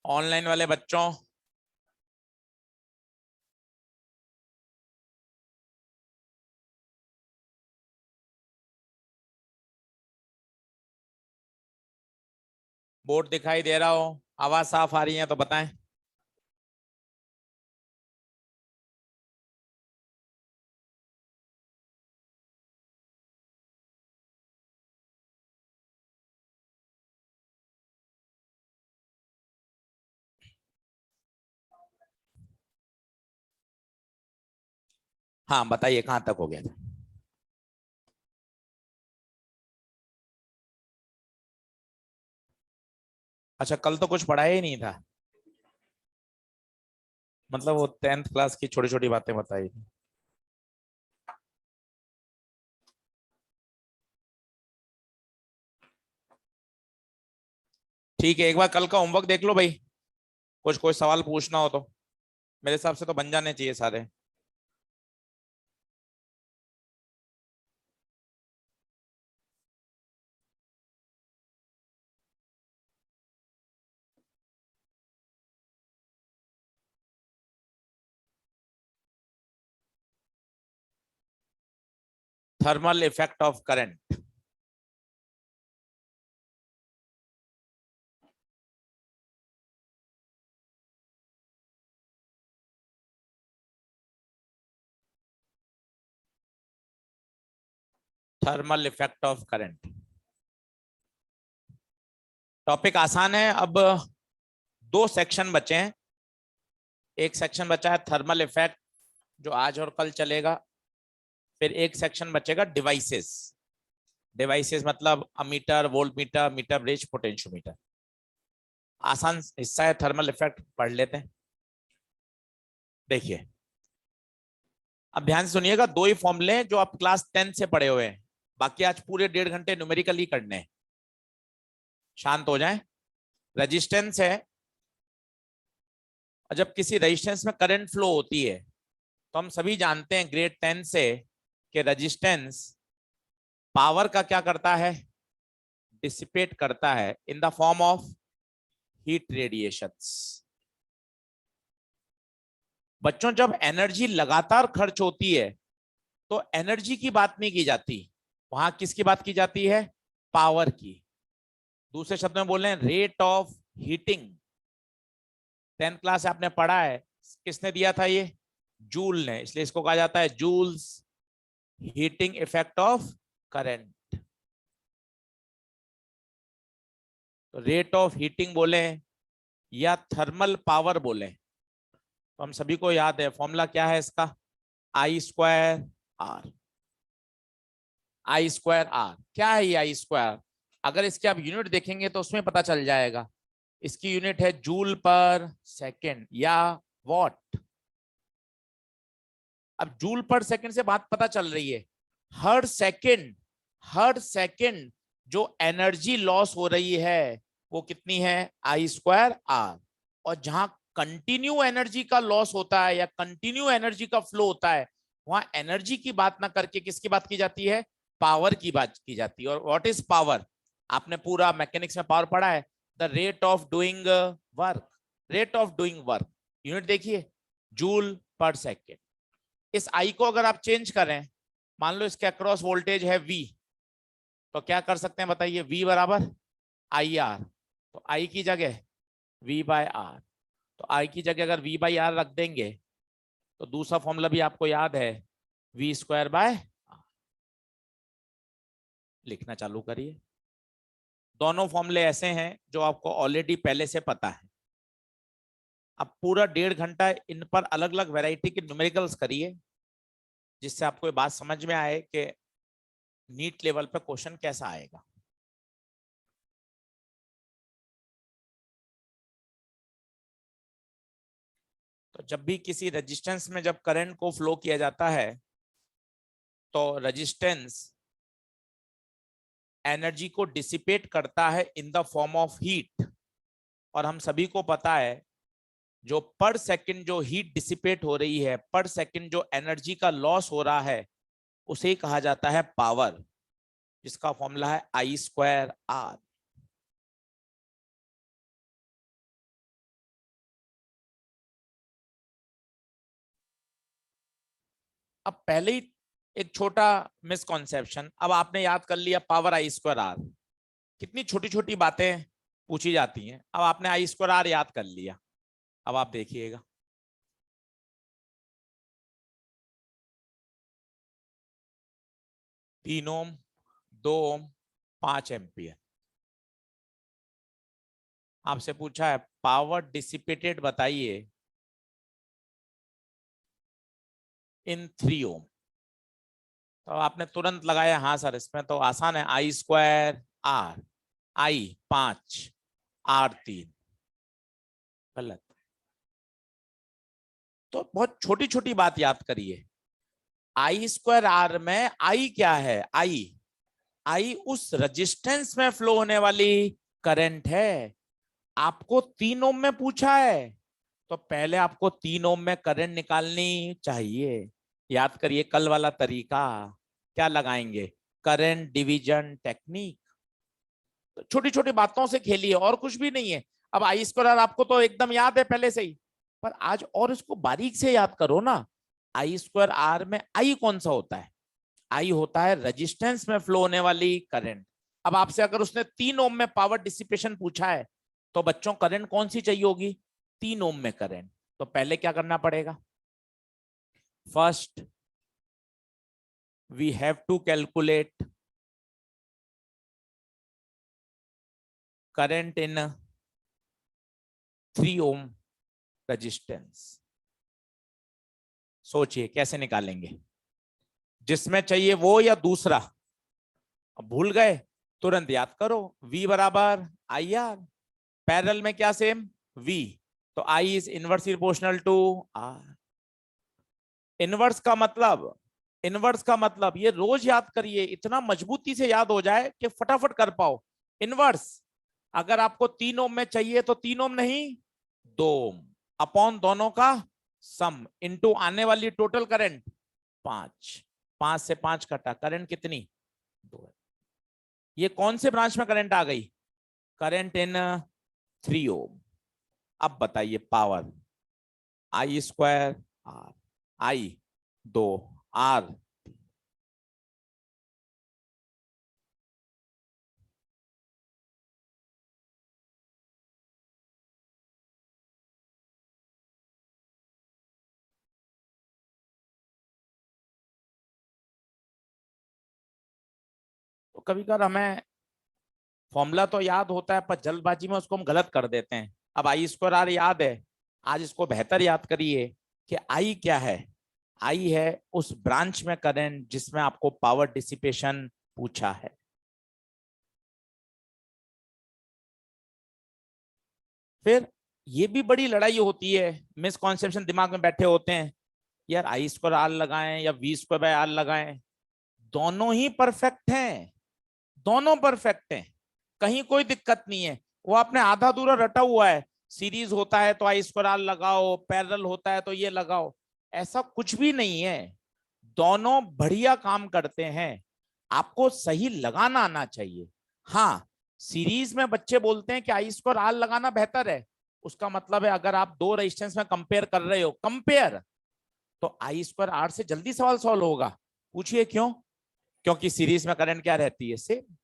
Online वाले बच्चों, board दिखाई दे रहा हो, आवाज साफ आ रही है तो बताएं। हाँ बताइए, कहां तक हो गया था? अच्छा, कल तो कुछ पढ़ाया ही नहीं था, मतलब वो 10th क्लास की छोटी छोटी बातें बताई थी। ठीक है, एक बार कल का होमवर्क देख लो भाई, कुछ कोई सवाल पूछना हो तो। मेरे हिसाब से तो बन जाने चाहिए सारे। Thermal effect of current. Thermal effect of current. Topic आसान है। अब दो सेक्शन बचे हैं। एक सेक्शन बचा है थर्मल इफेक्ट, जो आज और कल चलेगा। फिर एक सेक्शन बचेगा डिवाइसेस। डिवाइसेस मतलब ammeter, voltmeter, metre bridge, potentiometer. आसान हिस्सा है, थर्मल इफेक्ट पढ़ लेते हैं। देखिए, अब ध्यान से सुनिएगा, दो ही फॉर्मूले हैं जो आप क्लास 10 से पढ़े हुए हैं। बाकी आज पूरे 1.5 घंटे न्यूमेरिकल ही करने हैं। शांत हो जाएं। रेजिस्टेंस है, और जब किसी रेजिस्टेंस में करंट फ्लो होती है तो हम सभी जानते हैं ग्रेड 10 से कि रेजिस्टेंस पावर का क्या करता है, डिसिपेट करता है in the form of heat radiations. बच्चों, जब एनर्जी लगातार खर्च होती है तो एनर्जी की बात नहीं की जाती, वहां किसकी बात की जाती है? पावर की। दूसरे शब्द में बोल रहे हैं rate of heating. 10th class आपने पढ़ा है, किसने दिया था ये? जूल ने, इसलिए इसको कहा जाता है Joule's heating effect of current. तो रेट ऑफ हीटिंग बोले या थर्मल पावर बोले, तो हम सभी को याद है फॉर्मूला क्या है इसका? I square R. I square R क्या है ये आई स्क्वायर? अगर इसके आप यूनिट देखेंगे तो उसमें पता चल जाएगा। इसकी यूनिट है जूल पर सेकेंड या वॉट। अब जूल पर सेकेंड से बात पता चल रही है, हर सेकेंड, हर सेकेंड जो एनर्जी लॉस हो रही है वो कितनी है? आई स्क्वायर आर। और जहां कंटिन्यू एनर्जी का लॉस होता है या कंटिन्यू एनर्जी का फ्लो होता है, वहां एनर्जी की बात ना करके किसकी बात की जाती है? पावर की बात की जाती है। और व्हाट इज पावर? आपने पूरा मैकेनिक्स में पावर पढ़ा है, the rate of doing work. Rate of doing work, unit देखिए, जूल पर सेकेंड। इस आई को अगर आप चेंज करें, मान लो इसके अक्रॉस वोल्टेज है वी, तो क्या कर सकते हैं बताइए? वी बराबर आई आर। तो आई की जगह वी बाय आर। तो आई की जगह अगर वी बाई आर रख देंगे तो दूसरा फॉर्मूला भी आपको याद है, वी स्क्वायर बाय आर। लिखना चालू करिए। दोनों फॉर्मूले ऐसे हैं जो आपको ऑलरेडी पहले से पता है। अब पूरा 1.5 घंटा इन पर अलग अलग वैरायटी के न्यूमेरिकल्स करिए, जिससे आपको ये बात समझ में आए कि नीट लेवल पे क्वेश्चन कैसा आएगा। तो जब भी किसी रेजिस्टेंस में जब करंट को फ्लो किया जाता है तो रेजिस्टेंस एनर्जी को डिसिपेट करता है in the form of heat. और हम सभी को पता है, जो पर सेकंड जो हीट डिसिपेट हो रही है, पर सेकंड जो एनर्जी का लॉस हो रहा है, उसे ही कहा जाता है पावर, जिसका फॉर्मूला है आई स्क्वायर आर। अब पहले ही एक छोटा मिसकॉन्सेप्शन, अब आपने याद कर लिया पावर आई स्क्वायर आर। कितनी छोटी छोटी बातें पूछी जाती हैं। अब आपने आई स्क्वायर आर याद कर लिया, अब आप देखिएगा 3 ओम, 2 ओम, 5 एम्पियर। आपसे पूछा है पावर डिसिपेटेड बताइए इन 3 ओम। तो आपने तुरंत लगाया हाँ सर, इसमें तो आसान है, आई स्क्वायर आर, आई 5 आर 3। गलत। तो बहुत छोटी छोटी बात याद करिए। आई स्क्वायर आर में आई क्या है? आई उस रेजिस्टेंस में फ्लो होने वाली करंट है। आपको 3 ओम में पूछा है तो पहले आपको 3 ओम में करंट निकालनी चाहिए। याद करिए कल वाला तरीका, क्या लगाएंगे? Current division technique. तो छोटी छोटी बातों से खेलिए, और कुछ भी नहीं है। अब आई स्क्वायर आपको तो एकदम याद है पहले से ही, पर आज और इसको बारीक से याद करो ना। आई स्क्वायर आर में आई कौन सा होता है? आई होता है रेजिस्टेंस में फ्लो होने वाली करंट। अब आपसे अगर उसने 3 ओम में पावर डिसिपेशन पूछा है तो बच्चों करंट कौन सी चाहिए होगी? 3 ओम में करंट। तो पहले क्या करना पड़ेगा? First we have to calculate current in 3 ohm resistance. सोचिए कैसे निकालेंगे, जिसमें चाहिए वो या दूसरा? अब भूल गए, तुरंत याद करो, V बराबर आई आर, पैरेलल में क्या सेम? V, तो I is inversely proportional to R। Inverse का मतलब, इनवर्स का मतलब ये रोज याद करिए, इतना मजबूती से याद हो जाए कि फटाफट कर पाओ। इनवर्स अगर आपको 3 ओम में चाहिए तो 3 ओम नहीं 2 ओम अपॉन दोनों का सम इनटू आने वाली टोटल करंट 5। 5 से 5 कटा, करंट कितनी? 2। ये कौन से ब्रांच में करंट आ गई? Current in 3 ohm. अब बताइए power I square R, I 2 R. तो कभी कभार हमें फॉर्मूला तो याद होता है पर जल्दबाजी में उसको हम गलत कर देते हैं। अब आई स्क्वायर आर याद है, आज इसको बेहतर याद करिए कि आई क्या है। आई है उस ब्रांच में करंट जिसमें आपको पावर डिसिपेशन पूछा है। फिर ये भी बड़ी लड़ाई होती है, मिसकॉन्सेप्शन दिमाग में बैठे होते हैं, यार आई स्क्वायर आर लगाएं या वी स्क्वायर बाय आर लगाएं, दोनों ही परफेक्ट हैं, दोनों परफेक्ट हैं, कहीं कोई दिक्कत नहीं है। वो आपने आधा अधूरा रटा हुआ है, सीरीज होता है तो आई स्क्वायर आर लगाओ, पैरेलल होता है तो ये लगाओ, ऐसा कुछ भी नहीं है। दोनों बढ़िया काम करते हैं, आपको सही लगाना आना चाहिए। हाँ, सीरीज में बच्चे बोलते हैं कि आई स्क्वायर आर लगाना बेहतर है, उसका मतलब है अगर आप दो रेजिस्टेंस में कंपेयर कर रहे हो, कंपेयर, तो आई स्क्वायर आर से जल्दी सवाल सॉल्व होगा। पूछिए क्यों? क्योंकि सीरीज में करंट क्या रहती है? सेम।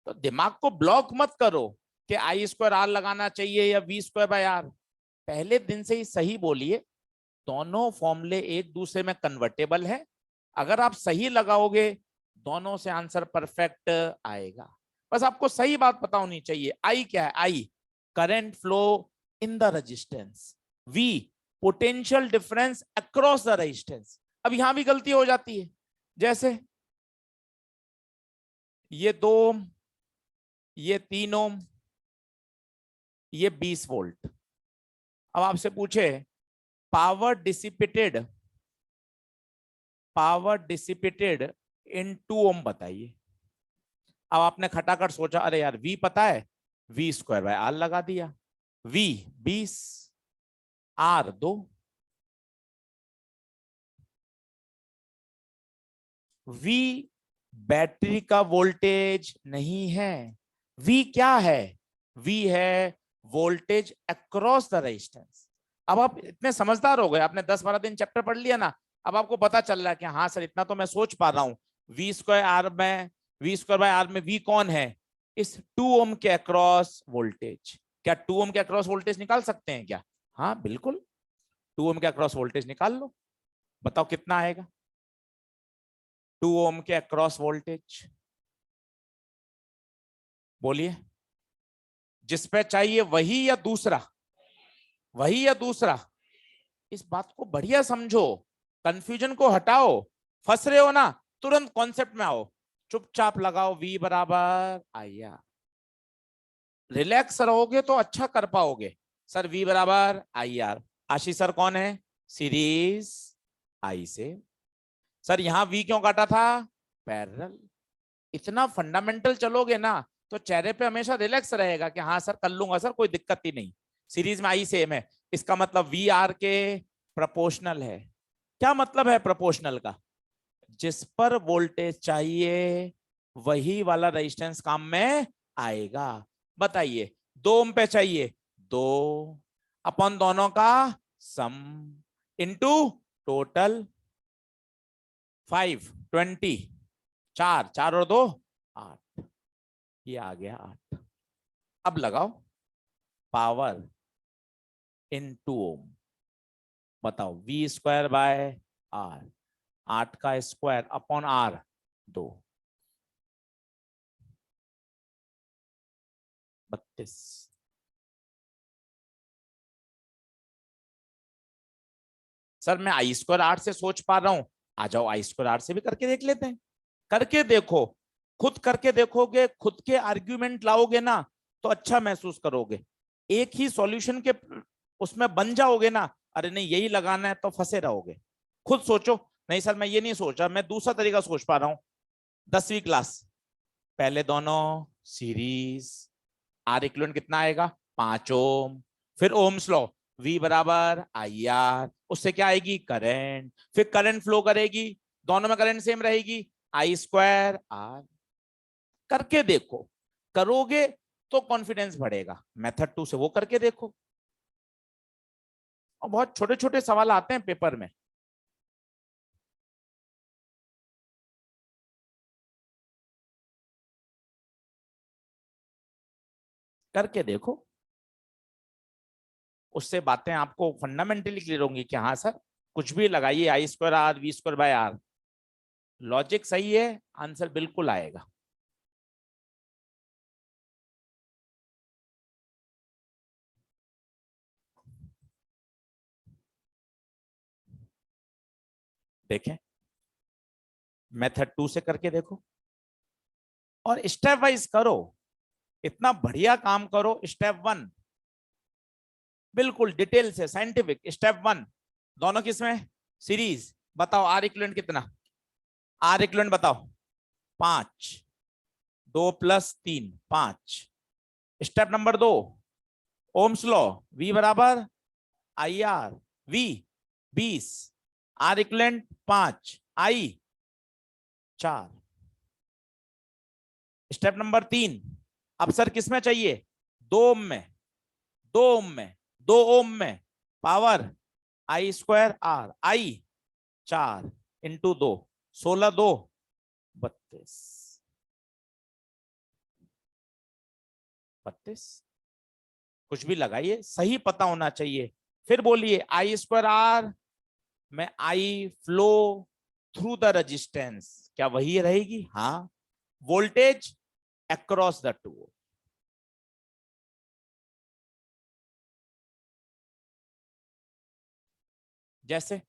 तो दिमाग को ब्लॉक मत करो कि आई स्क्वायर आर लगाना चाहिए या वी स्क्वायर बाय आर। पहले दिन से ही सही बोलिए, दोनों फॉर्मूले एक दूसरे में कन्वर्टेबल है, अगर आप सही लगाओगे दोनों से आंसर परफेक्ट आएगा। बस आपको सही बात पता होनी चाहिए। आई क्या है? I current flow in the resistance, V potential difference across the resistance. अब यहां भी गलती हो जाती है, जैसे ये 2 ओम, ये 3 ओम, ये 20 वोल्ट। अब आपसे पूछे पावर डिसिपेटेड, पावर डिसिपेटेड इन 2 ओम बताइए। अब आपने खटाखट सोचा अरे यार V पता है, V स्क्वायर बाय आर लगा दिया, V 20 R 2। V बैटरी का वोल्टेज नहीं है, V क्या है? V है वोल्टेज अक्रॉस द रेजिस्टेंस। अब आप इतने समझदार हो गए, आपने 10-12 दिन चैप्टर पढ़ लिया ना, अब आपको पता चल रहा है कि हाँ सर इतना तो मैं सोच पा रहा हूँ, वी स्क्वायर आर में, वी स्क्वायर बाय आर में वी कौन है, इस 2 ओम के अक्रॉस वोल्टेज। क्या 2 ओम के अक्रॉस वोल्टेज निकाल सकते हैं क्या? हाँ बिल्कुल, 2 ओम के अक्रॉस वोल्टेज निकाल लो, बताओ कितना आएगा 2 ओम के अक्रॉस वोल्टेज, बोलिए। जिस पे चाहिए वही या दूसरा, वही या दूसरा? इस बात को बढ़िया समझो, कंफ्यूजन को हटाओ, फंस रहे हो ना, तुरंत कॉन्सेप्ट में आओ, चुपचाप लगाओ V बराबर आई आर। रिलैक्स रहोगे तो अच्छा कर पाओगे। सर V बराबर आई आर, आशीष सर कौन है, सीरीज आई से। सर यहां V क्यों काटा था, पैरेलल। इतना फंडामेंटल चलोगे ना तो चेहरे पे हमेशा रिलैक्स रहेगा कि हाँ सर कर लूंगा सर, कोई दिक्कत ही नहीं। सीरीज में आई सेम है, इसका मतलब वी आर के प्रोपोर्शनल है। क्या मतलब है प्रोपोर्शनल का? जिस पर वोल्टेज चाहिए वही वाला रेजिस्टेंस काम में आएगा। बताइए 2 ओम पे चाहिए, 2 अपॉन दोनों का सम इनटू टोटल 5 20, 4 4 और 2 8, ये आ गया 8। अब लगाओ पावर इन 2 ओम, बताओ V स्क्वायर बाय आर, 8 का स्क्वायर अपॉन आर 2, 32। सर मैं आई स्क्वायर आर से सोच पा रहा हूं, आ जाओ आई स्क्वायर आर से भी करके देख लेते हैं। करके देखो, खुद करके देखोगे, खुद के आर्ग्यूमेंट लाओगे ना तो अच्छा महसूस करोगे। एक ही सॉल्यूशन के उसमें बन जाओगे ना, अरे नहीं यही लगाना है तो फंसे रहोगे। खुद सोचो, नहीं सर मैं ये नहीं सोचा, मैं दूसरा तरीका सोच पा रहा हूँ। 10वीं क्लास, पहले दोनों सीरीज, आर इक्विवेलेंट कितना आएगा 5 ओम, फिर ओम्स लॉ V बराबर आई आर, उससे क्या आएगी करंट, फिर करंट फ्लो करेगी, दोनों में करंट सेम रहेगी, आई स्क्वायर आर। करके देखो, करोगे तो कॉन्फिडेंस बढ़ेगा। मेथड 2 से वो करके देखो, और बहुत छोटे छोटे सवाल आते हैं पेपर में। करके देखो, उससे बातें आपको फंडामेंटली क्लियर होंगी कि हाँ सर कुछ भी लगाइए, I square R V square by R, logic सही है, आंसर बिल्कुल आएगा। देखें, मेथड 2 से करके देखो और स्टेप वाइज करो, इतना बढ़िया काम करो। स्टेप 1 बिल्कुल डिटेल से साइंटिफिक, स्टेप 1 दोनों किसमें सीरीज, बताओ आर इक्विवेलेंट कितना, आर इक्विवेलेंट बताओ 5, 2 plus 3 5। Step number 2 ohm's law, V बराबर I R, V 20, R equivalent 5, I 4। Step number 3, अब सर किसमें चाहिए, 2 ओम में, 2 ओम में, 2 ओम में power I square R, I 4 into 2, 16 2 32, 32। कुछ भी लगाइए, सही पता होना चाहिए। फिर बोलिए आई स्क्वायर आर में आई फ्लो थ्रू द रेजिस्टेंस, क्या वही रहेगी? हाँ। वोल्टेज अक्रॉस द टू, जैसे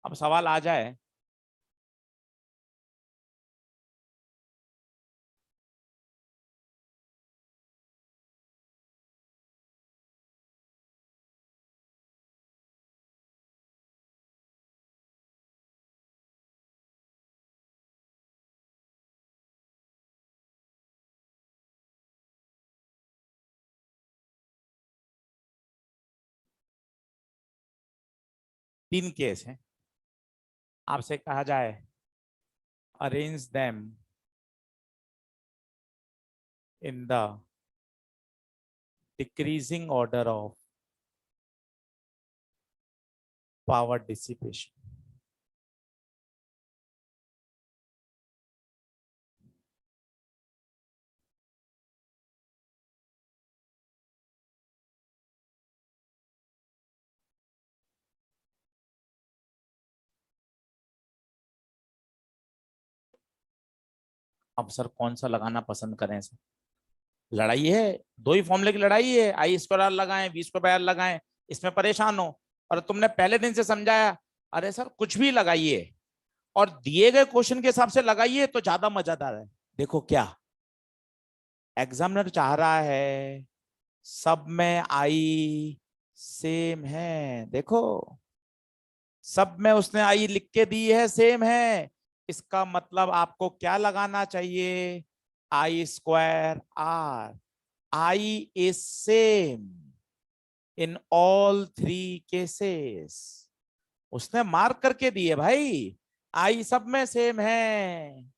अब सवाल आ जाए, तीन केस हैं, आपसे कहा जाए arrange them in the decreasing order of power dissipation. अब सर कौन सा लगाना पसंद करें सर? लड़ाई है, दो ही फॉर्मूले की लड़ाई है, आई स्क्वायर आर लगाएं, वी स्क्वायर बाय आर लगाएं, इसमें परेशान हो। और तुमने पहले दिन से समझाया, अरे सर कुछ भी लगाइए और दिए गए क्वेश्चन के हिसाब से लगाइए तो ज्यादा मजेदार है। देखो क्या एग्जामिनर चाह रहा है, सब में आई सेम है। देखो सब में उसने आई लिख के दी है, सेम है। इसका मतलब आपको क्या लगाना चाहिए? I square R. I is same in all three cases. उसने मार्क करके दिए भाई, आई सब में सेम है,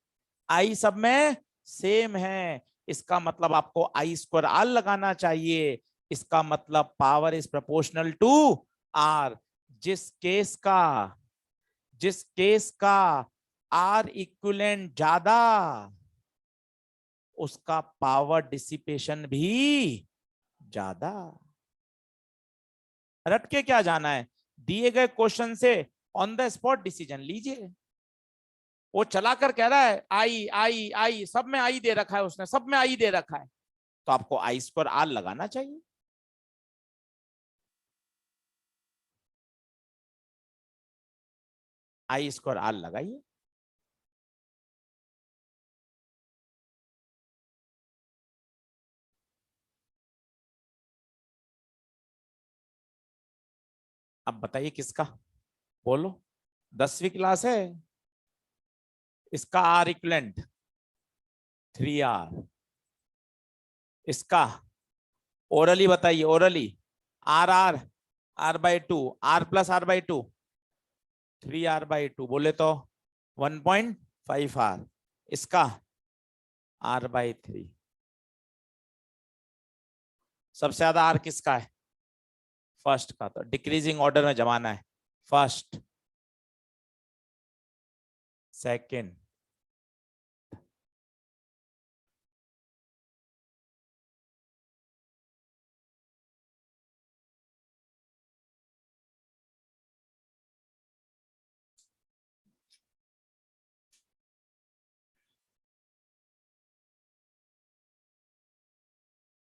आई सब में सेम है। इसका मतलब आपको आई स्क्वायर आर लगाना चाहिए। इसका मतलब power is proportional to R. जिस केस का जिस केस का आर इक्विवेलेंट ज्यादा, उसका पावर डिसिपेशन भी ज्यादा। रट के क्या जाना है, दिए गए क्वेश्चन से ऑन द स्पॉट डिसीजन लीजिए। वो चलाकर कह रहा है आई आई आई, सब में आई दे रखा है, उसने सब में आई दे रखा है, तो आपको आई स्क्वायर आर लगाना चाहिए। आई स्क्वायर आर लगाइए। अब बताइए किसका, बोलो। 10वीं क्लास है, इसका आर इक्वलेंट 3R। इसका ओरली बताइए, orally. Are R R/2, R+R/2, 3R/2 बोले तो 1.5R। इसका R/3। सबसे ज्यादा आर किसका है? फर्स्ट का। तो डिक्रीजिंग ऑर्डर में जमाना है, फर्स्ट, सेकंड।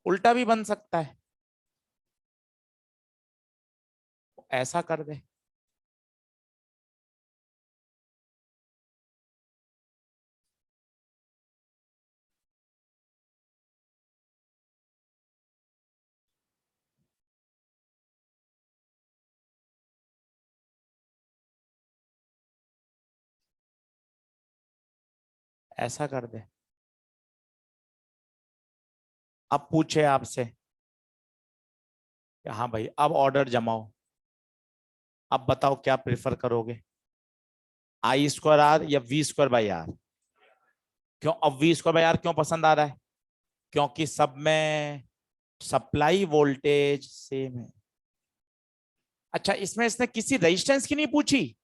उल्टा भी बन सकता है, ऐसा कर दे। ऐसा कर दे। अब पूछे आपसे कि हाँ भाई अब ऑर्डर जमाओ, अब बताओ क्या प्रेफर करोगे, आई स्क्वायर आर या वी स्क्वायर बाई आर? क्यों अब वी स्क्वायर बाई आर क्यों पसंद आ रहा है? क्योंकि सब में सप्लाई वोल्टेज सेम है। अच्छा इसमें इसने किसी रेजिस्टेंस की नहीं पूछी,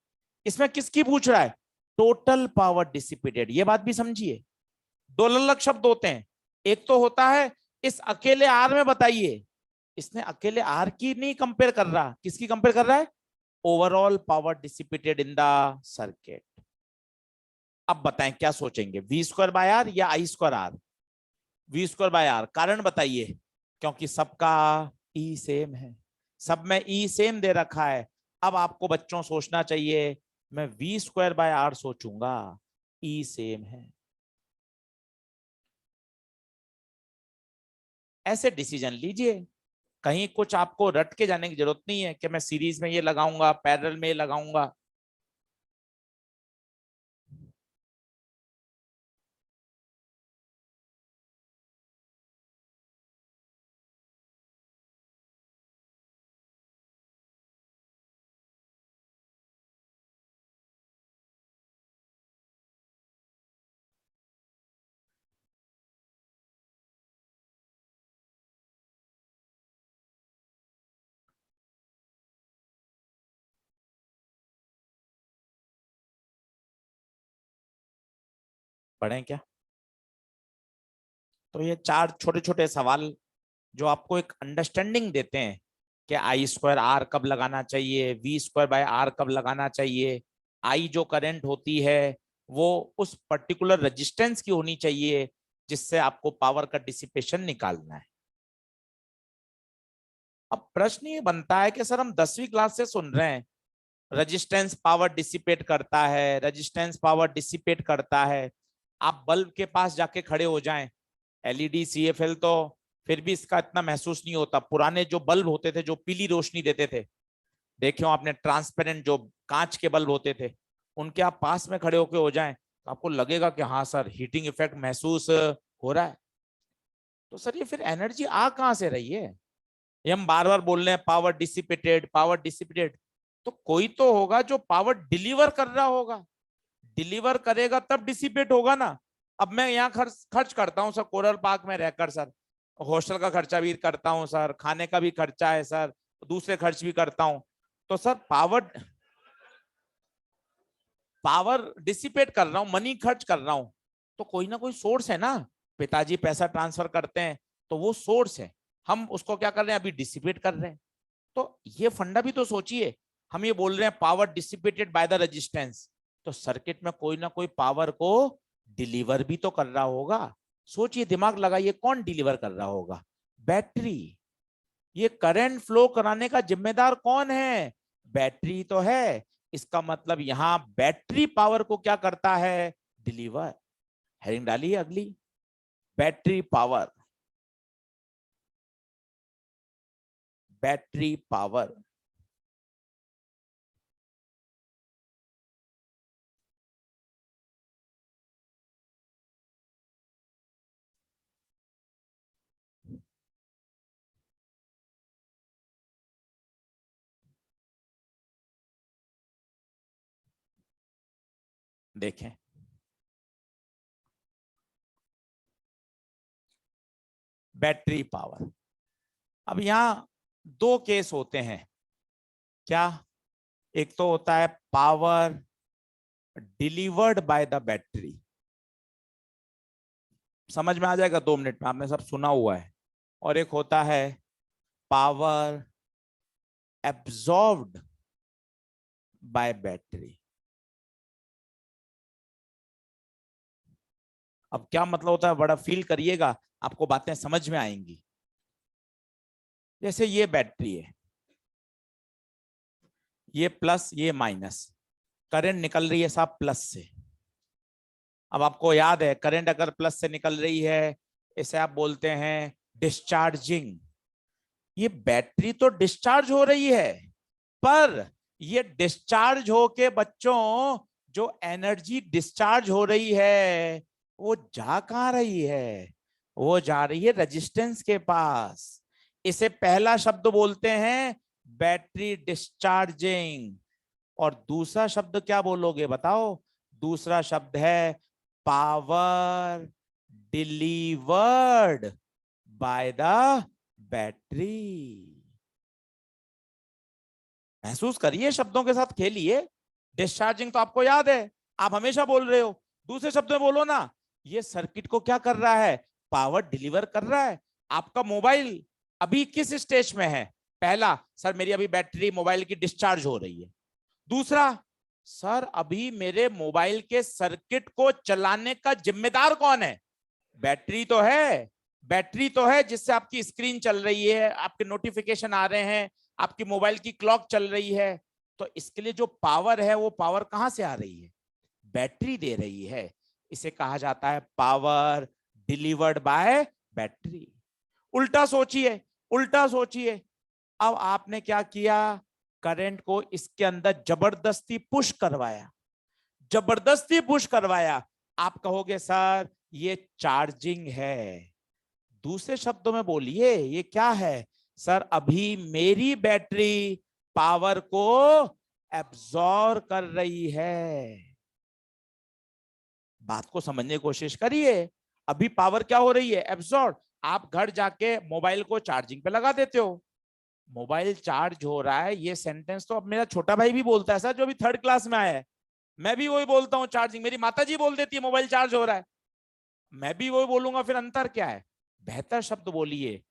इसमें किसकी पूछ रहा है? Total power dissipated. ये बात भी समझिए, दो अलग अलग शब्द होते हैं। एक तो होता है इस अकेले आर में बताइए, इसने अकेले आर की नहीं कंपेयर कर रहा, किसकी कंपेयर कर रहा है? Overall power dissipated in the circuit. अब बताएं क्या सोचेंगे, वी स्क्वायर बाय आर या I square R? V square by R. कारण बताइए। क्योंकि सबका ई सेम है, सब में ई सेम दे रखा है। अब आपको बच्चों सोचना चाहिए, मैं वी स्क्वायर बाय आर सोचूंगा, ई सेम है। ऐसे डिसीजन लीजिए। कहीं कुछ आपको रट के जाने की जरूरत नहीं है कि मैं सीरीज में ये लगाऊंगा, पैरेलल में ये लगाऊंगा। पढ़ें क्या? तो ये चार छोटे छोटे सवाल जो आपको एक अंडरस्टैंडिंग देते हैं कि आई स्क्वायर आर कब लगाना चाहिए, वी स्क्वायर बाय आर कब लगाना चाहिए, आई जो करंट होती है वो उस पर्टिकुलर रेजिस्टेंस की होनी चाहिए जिससे आपको पावर का डिसिपेशन निकालना है। अब प्रश्न ये बनता है कि सर हम 10वीं क्लास से सुन रहे हैं रेजिस्टेंस पावर डिसिपेट करता है, रेजिस्टेंस पावर डिसिपेट करता है। आप बल्ब के पास जाके खड़े हो जाएं, एलईडी सीएफएल तो फिर भी इसका इतना महसूस नहीं होता। पुराने जो बल्ब होते थे जो पीली रोशनी देते थे, देखे हो आपने, ट्रांसपेरेंट जो कांच के बल्ब होते थे, उनके आप पास में खड़े होके हो जाएं तो आपको लगेगा कि हाँ सर हीटिंग इफेक्ट महसूस हो रहा है। तो सर ये फिर एनर्जी आ कहां से रही है? ये हम बार बार बोल रहे हैं पावर डिसिपेटेड, पावर डिसिपेटेड। तो कोई तो होगा जो पावर डिलीवर कर रहा होगा, डिलीवर करेगा तब डिसिपेट होगा ना। अब मैं यहाँ खर्च करता हूँ सर कोरल पार्क में रहकर, सर हॉस्टल का खर्चा भी करता हूँ सर, खाने का भी खर्चा है सर, दूसरे खर्च भी करता हूँ। तो सर पावर पावर डिसिपेट कर रहा हूँ, मनी खर्च कर रहा हूँ, तो कोई ना कोई सोर्स है ना। पिताजी पैसा ट्रांसफर करते हैं तो वो सोर्स है, हम उसको क्या कर रहे हैं, अभी डिसिपेट कर रहे हैं। तो ये फंडा भी तो सोचिए। हम ये बोल रहे हैं power dissipated by the resistance, तो सर्किट में कोई ना कोई पावर को डिलीवर भी तो कर रहा होगा। सोचिए, दिमाग लगाइए, कौन डिलीवर कर रहा होगा? बैटरी। ये करंट फ्लो कराने का जिम्मेदार कौन है? बैटरी तो है। इसका मतलब यहां बैटरी पावर को क्या करता है? डिलीवर। हेडिंग डालिए अगली, बैटरी पावर। बैटरी पावर देखें, बैटरी पावर। अब यहां दो केस होते हैं क्या? एक तो होता है power delivered by the battery, समझ में आ जाएगा 2 मिनट में, आपने सब सुना हुआ है। और एक होता है पावर एब्जॉर्ब्ड बाय बैटरी। अब क्या मतलब होता है, बड़ा फील करिएगा, आपको बातें समझ में आएंगी। जैसे ये बैटरी है, ये प्लस ये माइनस, करंट निकल रही है साहब प्लस से। अब आपको याद है करंट अगर प्लस से निकल रही है, इसे आप बोलते हैं डिस्चार्जिंग। ये बैटरी तो डिस्चार्ज हो रही है, पर ये डिस्चार्ज होके बच्चों जो एनर्जी डिस्चार्ज हो रही है वो जा कहां रही है? वो जा रही है रेजिस्टेंस के पास। इसे पहला शब्द बोलते हैं बैटरी डिस्चार्जिंग। और दूसरा शब्द क्या बोलोगे बताओ? दूसरा शब्द है power delivered by the battery. महसूस करिए, शब्दों के साथ खेलिए। डिस्चार्जिंग तो आपको याद है, आप हमेशा बोल रहे हो। दूसरे शब्द में बोलो ना, ये सर्किट को क्या कर रहा है? पावर डिलीवर कर रहा है। आपका मोबाइल अभी किस स्टेज में है? पहला, सर मेरी अभी बैटरी मोबाइल की डिस्चार्ज हो रही है। दूसरा, सर अभी मेरे मोबाइल के सर्किट को चलाने का जिम्मेदार कौन है? बैटरी तो है। बैटरी तो है जिससे आपकी स्क्रीन चल रही है, आपके नोटिफिकेशन आ रहे हैं, आपकी मोबाइल की क्लॉक चल रही है। तो इसके लिए जो पावर है वो पावर कहां से आ रही है? बैटरी दे रही है। इसे कहा जाता है पावर डिलीवर्ड बाय बैटरी। उल्टा सोचिए, उल्टा सोचिए। अब आपने क्या किया? करंट को इसके अंदर जबरदस्ती पुश करवाया, जबरदस्ती पुश करवाया। आप कहोगे सर ये चार्जिंग है। दूसरे शब्दों में बोलिए ये क्या है? सर अभी मेरी बैटरी पावर को एब्जॉर्ब कर रही है। बात को समझने की कोशिश करिए। अभी पावर क्या हो रही है? एब्जॉर्ब। आप घर जाके मोबाइल को चार्जिंग पे लगा देते हो, मोबाइल चार्ज हो रहा है। ये सेंटेंस तो अब मेरा छोटा भाई भी बोलता है सर, जो अभी 3rd क्लास में आया है। मैं भी वही बोलता हूँ चार्जिंग, मेरी माता जी बोल देती है मोबाइल चार्ज हो रहा है, मैं भी वही बोलूंगा, फिर अंतर क्या है? बेहतर शब्द बोलिए।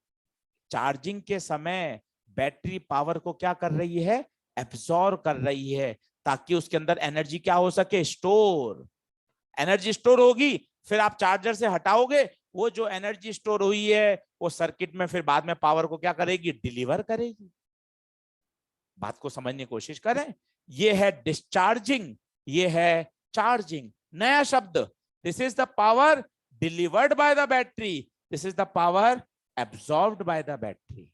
चार्जिंग के समय बैटरी पावर को क्या कर रही है? एब्सॉर्ब कर रही है, ताकि उसके अंदर एनर्जी क्या हो सके? स्टोर। एनर्जी स्टोर होगी, फिर आप चार्जर से हटाओगे, वो जो एनर्जी स्टोर हुई है वो सर्किट में फिर बाद में पावर को क्या करेगी? डिलीवर करेगी। बात को समझने की कोशिश करें। ये है डिस्चार्जिंग, ये है चार्जिंग। नया शब्द, this is the power delivered by the battery, this is the power absorbed bye the battery.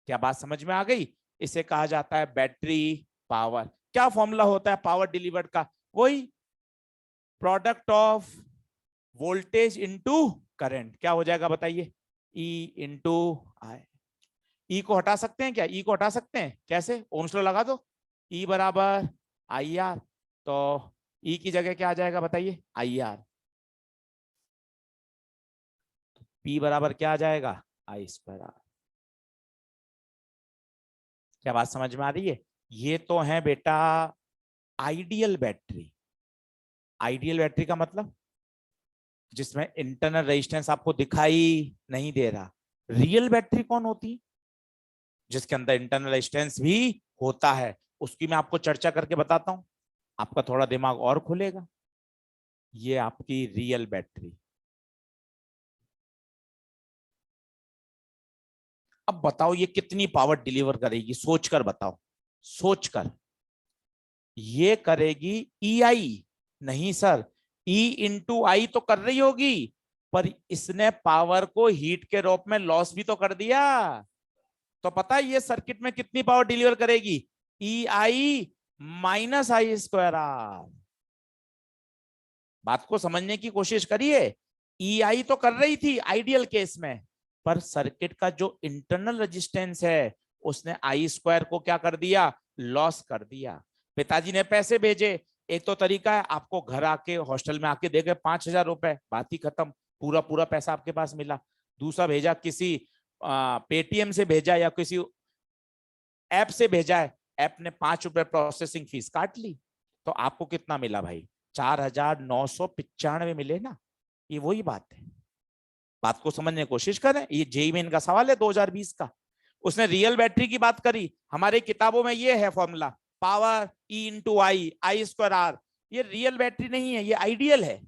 क्या बात समझ में आ गई? इसे कहा जाता है बैटरी पावर। क्या फॉर्मूला होता है पावर डिलीवर्ड का? वही product of voltage into current. क्या हो जाएगा बताइए? ई इंटू आई। ई को हटा सकते हैं क्या? ई को हटा सकते हैं कैसे? ओम्स लॉ लगा दो, ई बराबर आई आर। तो ई की जगह क्या आ जाएगा बताइए? I R. पी बराबर क्या आ जाएगा? आई स्क्वायर आर। क्या बात समझ में आ रही है? ये तो है बेटा आइडियल बैटरी। आइडियल बैटरी का मतलब जिसमें इंटरनल रेजिस्टेंस आपको दिखाई नहीं दे रहा। रियल बैटरी कौन होती? जिसके अंदर इंटरनल रेजिस्टेंस भी होता है। उसकी मैं आपको चर्चा करके बताता हूं, आपका थोड़ा दिमाग और खुलेगा। ये आपकी रियल बैटरी। अब बताओ ये कितनी पावर डिलीवर करेगी? सोचकर बताओ, सोचकर। ये करेगी ई आई। नहीं सर, ई इंटू आई तो कर रही होगी, पर इसने पावर को हीट के रूप में लॉस भी तो कर दिया। तो पता है ये सर्किट में कितनी पावर डिलीवर करेगी? ई आई माइनस आई स्क्वायर आर। बात को समझने की कोशिश करिए। ई आई तो कर रही थी आइडियल केस में, पर सर्किट का जो इंटरनल रेजिस्टेंस है उसने आई स्क्वायर को क्या कर दिया? लॉस कर दिया। पिताजी ने पैसे भेजे, एक तो तरीका है आपको घर आके हॉस्टल में आके देके 5,000 रुपए, बात ही खत्म, पूरा पूरा पैसा आपके पास मिला। दूसरा भेजा किसी पेटीएम से भेजा या किसी ऐप से भेजा है, ऐप ने 5 रुपए प्रोसेसिंग फीस काट ली, तो आपको कितना मिला भाई? 4,995 मिले ना। ये वही बात है। बात को समझने की कोशिश करें, ये जेईई मेन का सवाल है 2020 का। उसने रियल बैटरी की बात करी, हमारे किताबों में ये है formula, power E into I, I square R. ये रियल बैटरी नहीं है, ये आइडियल है।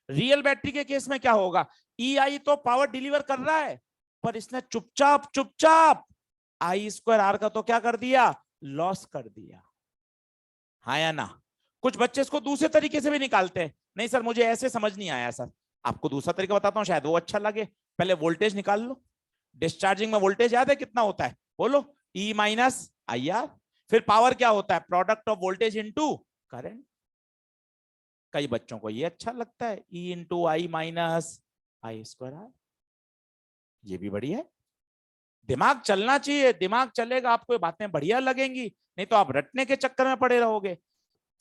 रियल बैटरी के केस में क्या होगा? ई आई तो पावर डिलीवर कर रहा है, पर इसने चुपचाप चुपचाप आई स्क्वायर आर का तो क्या कर दिया? लॉस कर दिया। हाँ या ना? कुछ बच्चे इसको दूसरे तरीके से भी निकालते हैं। नहीं सर मुझे ऐसे समझ नहीं आया सर, आपको दूसरा तरीका बताता हूँ, शायद वो अच्छा लगे। पहले वोल्टेज निकाल लो। डिस्चार्जिंग में वोल्टेज याद है कितना होता है? बोलो। E minus I R. फिर पावर क्या होता है? Product of voltage into current. कई बच्चों को ये अच्छा लगता है, E into I minus I square R. ये भी बढ़िया है। दिमाग चलना चाहिए, दिमाग चलेगा आपको ये बातें बढ़िया लगेंगी, नहीं तो आप रटने के चक्कर में पड़े रहोगे।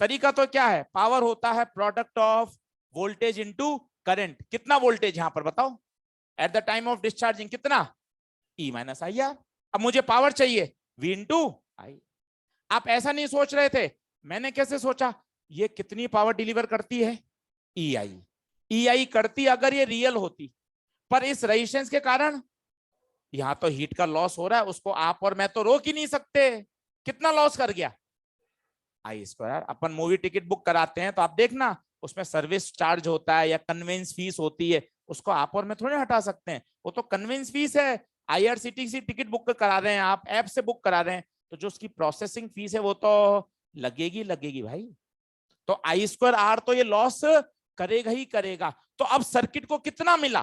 तरीका तो क्या है? पावर होता है product of voltage into current. कितना वोल्टेज यहां पर बताओ? At the time of discharging कितना? ई माइनस आई आर। अब मुझे पावर चाहिए, वी इंटू आई। आप ऐसा नहीं सोच रहे थे, मैंने कैसे सोचा? ये कितनी पावर डिलीवर करती है? ई आई। ई आई करती अगर ये रियल होती, पर इस रेजिस्टेंस के कारण यहां तो हीट का लॉस हो रहा है, उसको आप और मैं तो रोक ही नहीं सकते। कितना लॉस कर गया? आई स्क्वायर। अपन मूवी टिकट बुक कराते हैं तो आप देखना उसमें सर्विस चार्ज होता है या कन्वेंस फीस होती है, उसको आप और मैं थोड़े हटा सकते हैं, वो तो कन्वेंस फीस है। आईआरसीटीसी टिकट बुक करा रहे हैं आप, ऐप से बुक करा रहे हैं, तो जो उसकी प्रोसेसिंग फीस है वो तो लगेगी लगेगी भाई। तो आई स्क्वायर आर तो ये लॉस करेगा ही करेगा। तो अब सर्किट को कितना मिला?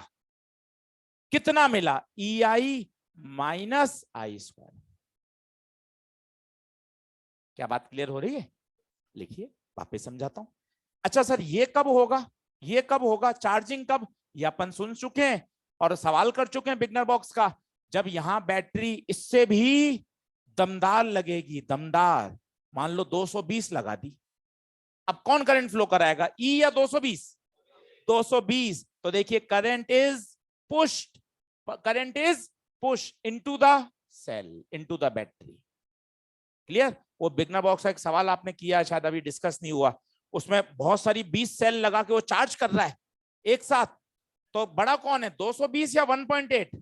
कितना मिला? ई आई माइनस आई स्क्वायर। क्या बात क्लियर हो रही है? लिखिए, वापस समझाता हूं। अच्छा सर ये कब होगा? ये कब होगा? चार्जिंग कब? ये अपन सुन चुके हैं और सवाल कर चुके हैं बिगनर बॉक्स का। जब यहां बैटरी इससे भी दमदार लगेगी, दमदार। मान लो 220 लगा दी, अब कौन करंट फ्लो कराएगा? ई या 220? 220। तो देखिए current is pushed, current is push into the cell, into the battery. Clear? वो बिगनर बॉक्स का एक सवाल आपने किया, शायद अभी डिस्कस नहीं हुआ, उसमें बहुत सारी 20 सेल लगा के वो चार्ज कर रहा है एक साथ, तो बड़ा कौन है, 220 या 1.8?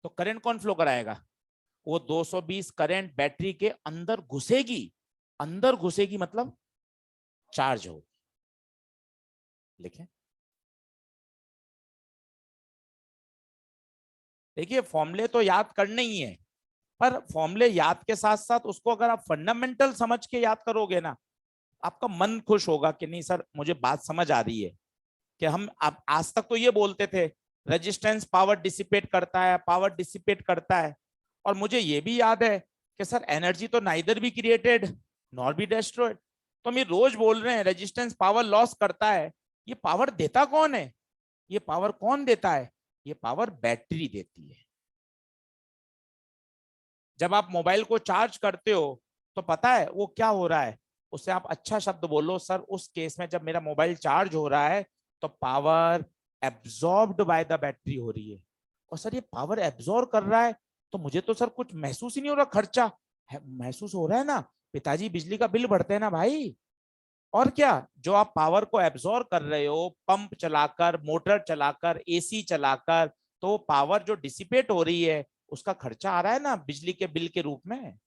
तो करंट कौन फ्लो कराएगा? वो 220 करंट बैटरी के अंदर घुसेगी, अंदर घुसेगी मतलब चार्ज होगी। लिखें, देखिए फॉर्मूले तो याद करने ही है, पर फॉर्मूले याद के साथ साथ उसको अगर आप फंडामेंटल समझ के याद करोगे ना, आपका मन खुश होगा कि नहीं सर मुझे बात समझ आ रही है। कि हम आज तक तो ये बोलते थे रेजिस्टेंस पावर डिसिपेट करता है, पावर डिसिपेट करता है, और मुझे ये भी याद है कि सर एनर्जी तो neither be created nor be destroyed. तो हम ये रोज बोल रहे हैं रेजिस्टेंस पावर लॉस करता है, ये पावर देता कौन है? ये पावर कौन देता है? ये पावर बैटरी देती है। जब आप मोबाइल को चार्ज करते हो तो पता है वो क्या हो रहा है, उससे आप अच्छा शब्द बोलो सर उस केस में जब मेरा मोबाइल चार्ज हो रहा है तो power absorbed bye the battery हो रही है। और सर ये पावर एब्जॉर्ब कर रहा है तो मुझे तो सर कुछ महसूस ही नहीं हो रहा, खर्चा महसूस हो रहा है ना, पिताजी बिजली का बिल भरते हैं ना भाई। और क्या, जो आप पावर को एब्जॉर्ब कर रहे हो पंप चलाकर, मोटर चलाकर, एसी चलाकर, तो पावर जो डिसिपेट हो रही है उसका खर्चा आ रहा है ना बिजली के बिल के रूप में।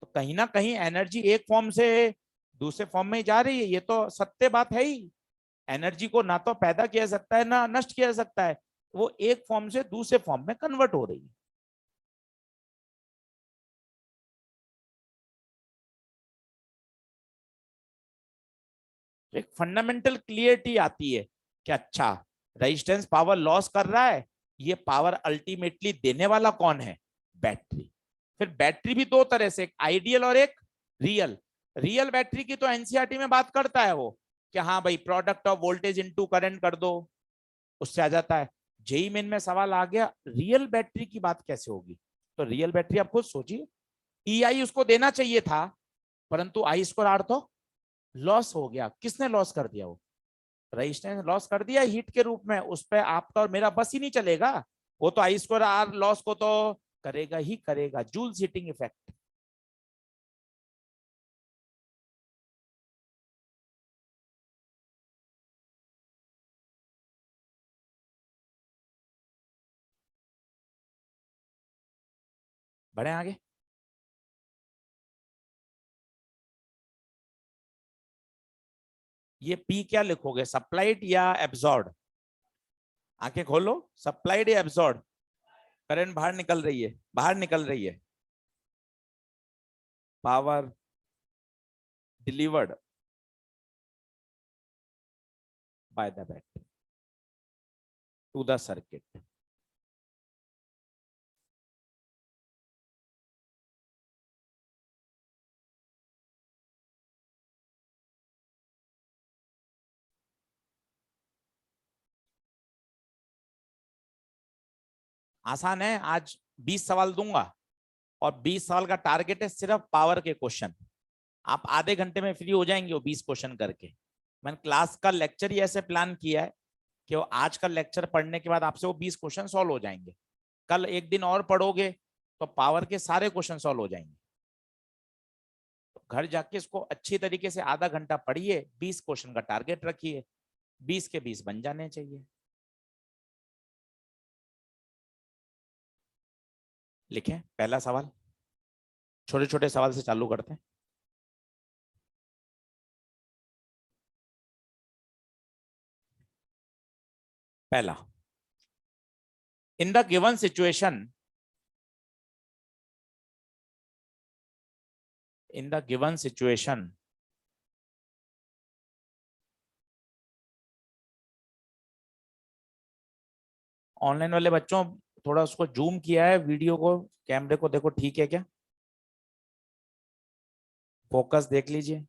तो कहीं ना कहीं एनर्जी एक फॉर्म से दूसरे फॉर्म में जा रही है, ये तो सत्य बात है ही। एनर्जी को ना तो पैदा किया जा सकता है ना नष्ट किया जा सकता है, वो एक फॉर्म से दूसरे फॉर्म में कन्वर्ट हो रही है। एक फंडामेंटल क्लियरिटी आती है कि अच्छा रेजिस्टेंस पावर लॉस कर रहा है, ये पावर अल्टीमेटली देने वाला कौन है? बैटरी। फिर बैटरी भी दो तरह से, एक आइडियल और एक रियल। रियल बैटरी की तो एनसीईआरटी में बात करता है वो कि हाँ भाई product of voltage into current कर दो, उससे आ जाता है। जेई मेन में सवाल आ गया रियल बैटरी की बात कैसे होगी? तो रियल बैटरी आप खुद सोचिए, ईआई उसको देना चाहिए था परंतु आई स्क्वायर आर तो लॉस हो गया। किसने लॉस कर दिया? वो रेजिस्टेंस लॉस कर दिया हीट के रूप में, उस पर आपका और मेरा बस ही नहीं चलेगा, वो तो आई स्क्वायर आर लॉस को तो करेगा ही करेगा, जूल्स हीटिंग इफेक्ट। बढ़े आगे, ये पी क्या लिखोगे, सप्लाइड या एब्जॉर्ड? आंखें खोलो, सप्लाइड या एब्जॉर्ड? करंट बाहर निकल रही है, बाहर निकल रही है। Power delivered by the battery to the circuit. आसान है, आज 20 सवाल दूंगा और 20 सवाल का टारगेट है सिर्फ पावर के क्वेश्चन। आप आधे घंटे में फ्री हो जाएंगे वो 20 क्वेश्चन करके। मैंने क्लास का लेक्चर ही ऐसे प्लान किया है कि वो आज का लेक्चर पढ़ने के बाद आपसे वो 20 क्वेश्चन सॉल्व हो जाएंगे। कल एक दिन और पढ़ोगे तो पावर के सारे क्वेश्चन सॉल्व हो जाएंगे। तो घर जाके इसको अच्छी तरीके से आधा घंटा पढ़िए, 20 क्वेश्चन का टारगेट रखिए, 20 के 20 बन जाने चाहिए। लिखें पहला सवाल, छोटे छोटे सवाल से चालू करते हैं। पहला, in the given situation, in the given situation, online वाले बच्चों थोड़ा उसको जूम किया है वीडियो को, कैमरे को देखो ठीक है क्या, फोकस देख लीजिए।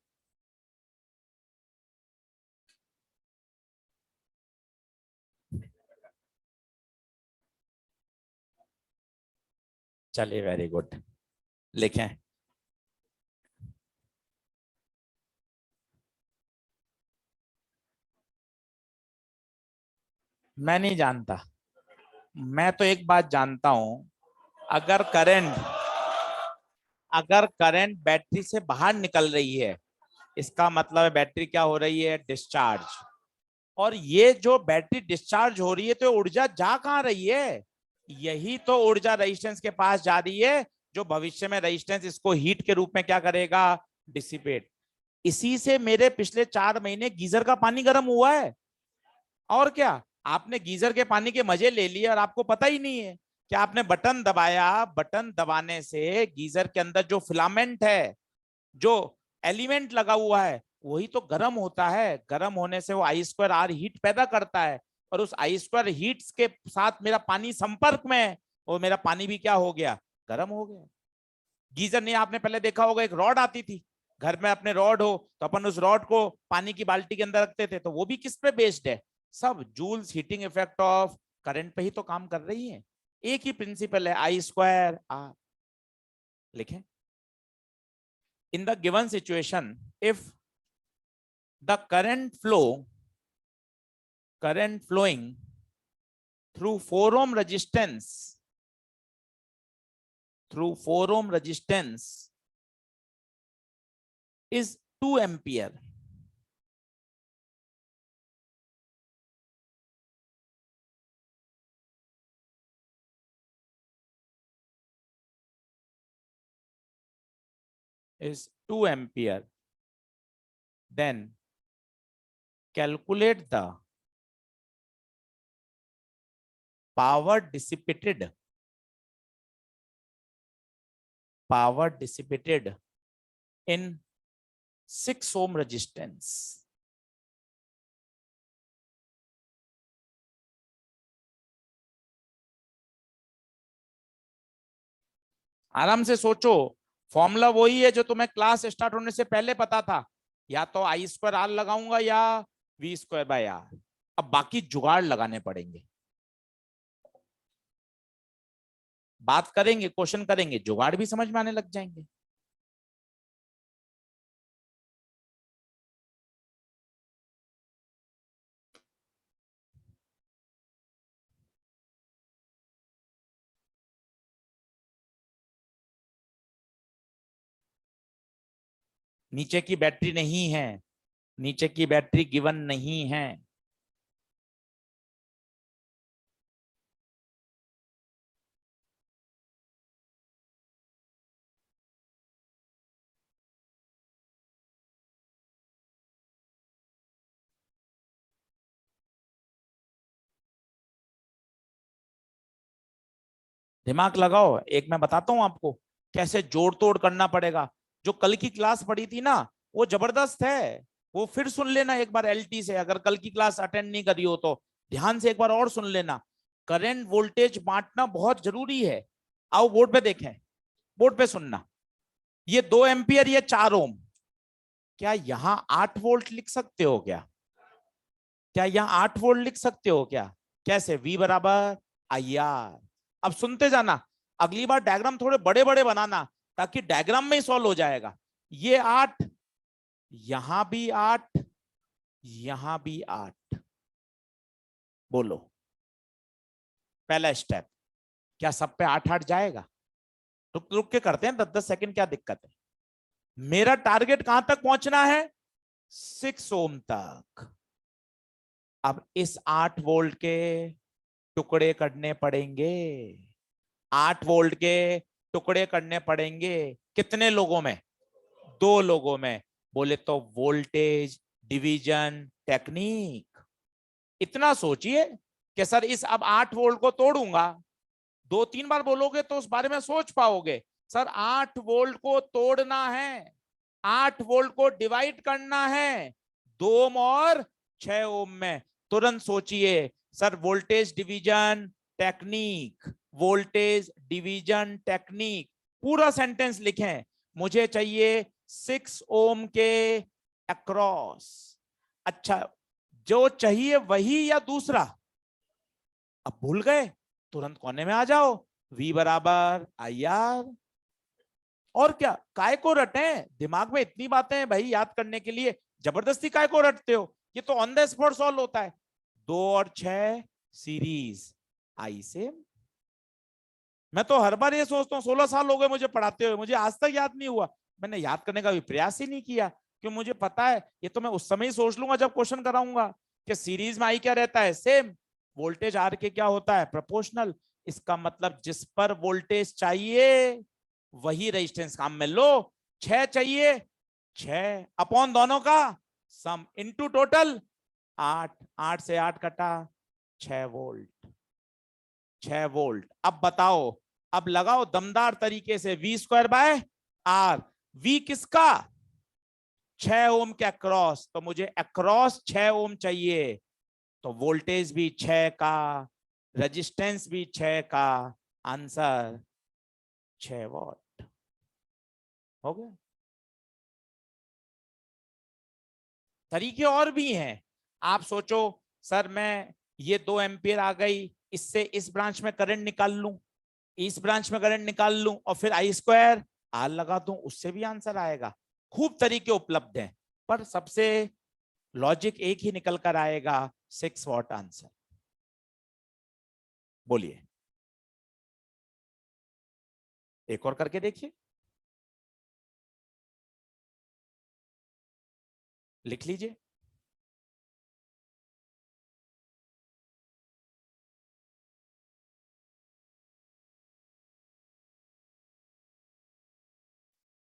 चलिए वेरी गुड, लिखें। मैं नहीं जानता, मैं तो एक बात जानता हूं, अगर करंट अगर करंट बैटरी से बाहर निकल रही है इसका मतलब है बैटरी क्या हो रही है, डिस्चार्ज। और ये जो बैटरी डिस्चार्ज हो रही है तो ऊर्जा जा कहां रही है, यही तो ऊर्जा रेजिस्टेंस के पास जा रही है, जो भविष्य में रेजिस्टेंस इसको हीट के रूप में क्या करेगा, डिसिपेट। इसी से मेरे पिछले 4 महीने गीजर का पानी गर्म हुआ है। और क्या, आपने गीजर के पानी के मजे ले लिए और आपको पता ही नहीं है कि आपने बटन दबाया, बटन दबाने से गीजर के अंदर जो फिलामेंट है, जो एलिमेंट लगा हुआ है, वही तो गर्म होता है। गर्म होने से वो I²R हीट पैदा करता है, और उस I² हीट के साथ मेरा पानी संपर्क में है, और मेरा पानी भी क्या हो गया, गर्म हो गया। गीजर नहीं, आपने पहले देखा होगा एक रॉड आती थी घर में, अपने रॉड हो तो अपन उस रॉड को पानी की बाल्टी के अंदर रखते थे, तो वो भी किस पे बेस्ड है, सब Joule's heating effect of current पे ही तो काम कर रही है। एक ही प्रिंसिपल है, I²R। लिखें, in the given situation, if the current flowing through 4 ohm resistance is 2 ampere, then calculate the power dissipated in 6 ohm resistance। आराम से सोचो, फॉर्मूला वही है जो तुम्हें क्लास स्टार्ट होने से पहले पता था, या तो I²R लगाऊंगा या V²/R। अब बाकी जुगाड़ लगाने पड़ेंगे, बात करेंगे, क्वेश्चन करेंगे, जुगाड़ भी समझ में आने लग जाएंगे। नीचे की बैटरी नहीं है, नीचे की बैटरी गिवन नहीं है। दिमाग लगाओ, एक मैं बताता हूं आपको कैसे जोड़ तोड़ करना पड़ेगा। जो कल की क्लास पढ़ी थी ना, वो जबरदस्त है, वो फिर सुन लेना एक बार LT से, अगर कल की क्लास अटेंड नहीं करी हो तो ध्यान से एक बार और सुन लेना। करंट वोल्टेज बांटना बहुत जरूरी है। आओ बोर्ड पे देखें, बोर्ड पे सुनना। ये 2 एम्पियर, ये 4 ओम, क्या यहां 8 वोल्ट लिख सकते हो क्या, क्या यहां 8 वोल्ट लिख सकते हो क्या, कैसे, V बराबर IR। अब सुनते जाना, अगली बार डायग्राम थोड़े बड़े बड़े बनाना, ताकि डायग्राम में ही सॉल्व हो जाएगा। ये 8, यहां भी 8, यहां भी 8। बोलो, पहला स्टेप, क्या सब पे 8 8 जाएगा? रुक रुक के करते हैं, 10 10 सेकंड, क्या दिक्कत है। मेरा टारगेट कहां तक पहुंचना है, 6 ओम तक। अब इस 8 वोल्ट के टुकड़े करने पड़ेंगे, 8 वोल्ट के टुकड़े करने पड़ेंगे, कितने लोगों में, 2 लोगों में। बोले तो वोल्टेज डिवीजन टेक्निक। इतना सोचिए कि सर इस अब 8 वोल्ट को तोड़ूंगा, 2 3 बार बोलोगे तो उस बारे में सोच पाओगे। सर 8 वोल्ट को तोड़ना है, 8 वोल्ट को डिवाइड करना है 2 ओम और 6 ओम में। तुरंत सोचिए, sir voltage division technique, voltage division technique, पूरा सेंटेंस लिखें। मुझे चाहिए 6 ओम के अक्रॉस। अच्छा, जो चाहिए वही या दूसरा? अब भूल गए, तुरंत कोने में आ जाओ, V बराबर IR। और क्या, काय को रटे, दिमाग में इतनी बातें हैं भाई याद करने के लिए, जबरदस्ती काय को रटते हो, ये तो ऑन द स्पॉट सॉल्व होता है। 2 और 6 सीरीज आई से। मैं तो हर बार ये सोचता हूँ, 16 साल हो गए मुझे पढ़ाते हुए, मुझे आज तक याद नहीं हुआ, मैंने याद करने का भी प्रयास ही नहीं किया। क्यों, मुझे पता है, ये तो मैं उस समय ही सोच लूंगा जब क्वेश्चन कराऊंगा कि सीरीज में आई क्या रहता है, सेम। वोल्टेज आर के क्या होता है, प्रोपोर्शनल। इसका मतलब जिस पर वोल्टेज चाहिए वही रेजिस्टेंस काम में लो। 6 चाहिए, 6 अपॉन दोनों का सम इनटू टोटल 8, 8 से 8 कटा, 6 वोल्ट, 6 वोल्ट। अब बताओ, अब लगाओ दमदार तरीके से V square by R. V किसका, 6 ओम के अक्रॉस, तो मुझे अक्रॉस 6 ओम चाहिए, तो वोल्टेज भी 6 का, रेजिस्टेंस भी 6 का, आंसर 6 वॉट हो गया। तरीके और भी हैं। आप सोचो सर मैं ये 2 एम्पियर आ गई, इससे इस ब्रांच में करंट निकाल लूं, इस ब्रांच में करंट निकाल लूं और फिर आई स्क्वायर आर लगा दूं, उससे भी आंसर आएगा। खूब तरीके उपलब्ध हैं, पर सबसे लॉजिक एक ही निकल कर आएगा, 6 वॉट आंसर। बोलिए, एक और करके देखिए, लिख लीजिए।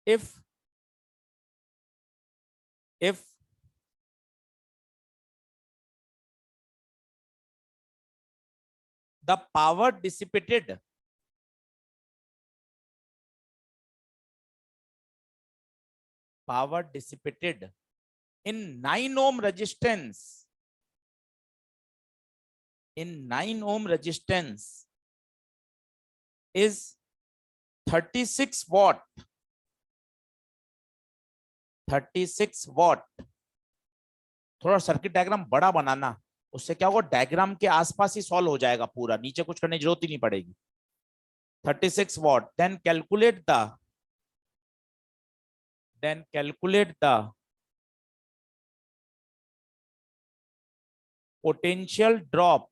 if if the power dissipated in 9 ohm resistance, in 9 ohm resistance is 36 watt, 36 watt। थोड़ा सर्किट डायग्राम बड़ा बनाना, उससे क्या होगा, डायग्राम के आसपास ही सॉल्व हो जाएगा पूरा, नीचे कुछ करने की जरूरत ही नहीं पड़ेगी। 36 watt, then calculate the potential drop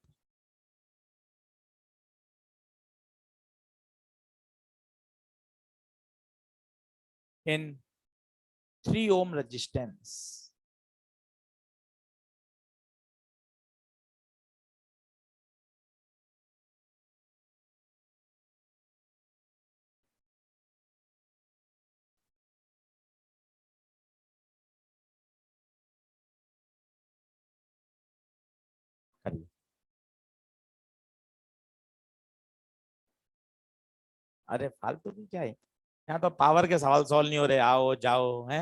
in 3 ohm resistance। करिए। अरे फालतू की क्या है, यहाँ तो पावर के सवाल सॉल्व नहीं हो रहे, आओ जाओ हैं।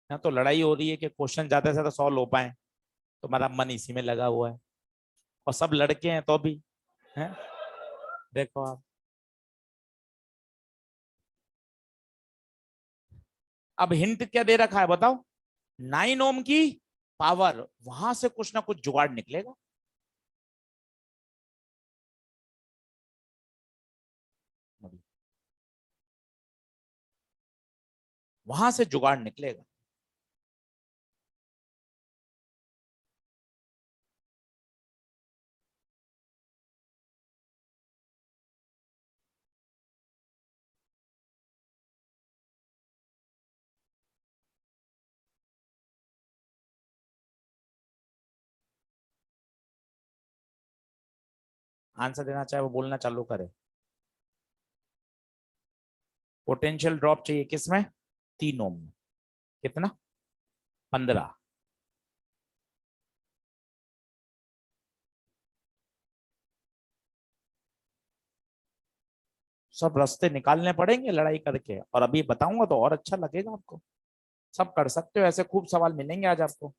यहाँ तो लड़ाई हो रही है कि क्वेश्चन ज्यादा से ज्यादा सॉल्व हो पाए, तुम्हारा मन इसी में लगा हुआ है, और सब लड़के हैं तो भी हैं। देखो आप, अब हिंट क्या दे रखा है बताओ, 9 ओम की पावर, वहां से कुछ ना कुछ जुगाड़ निकलेगा। वहां से जुगाड़ निकलेगा। आंसर देना चाहे वो बोलना चालू करे। पोटेंशियल ड्रॉप चाहिए किसमें, 3 ओम में। कितना, 15। सब रास्ते निकालने पड़ेंगे लड़ाई करके, और अभी बताऊंगा तो और अच्छा लगेगा आपको। सब कर सकते हो, ऐसे खूब सवाल मिलेंगे आज आपको।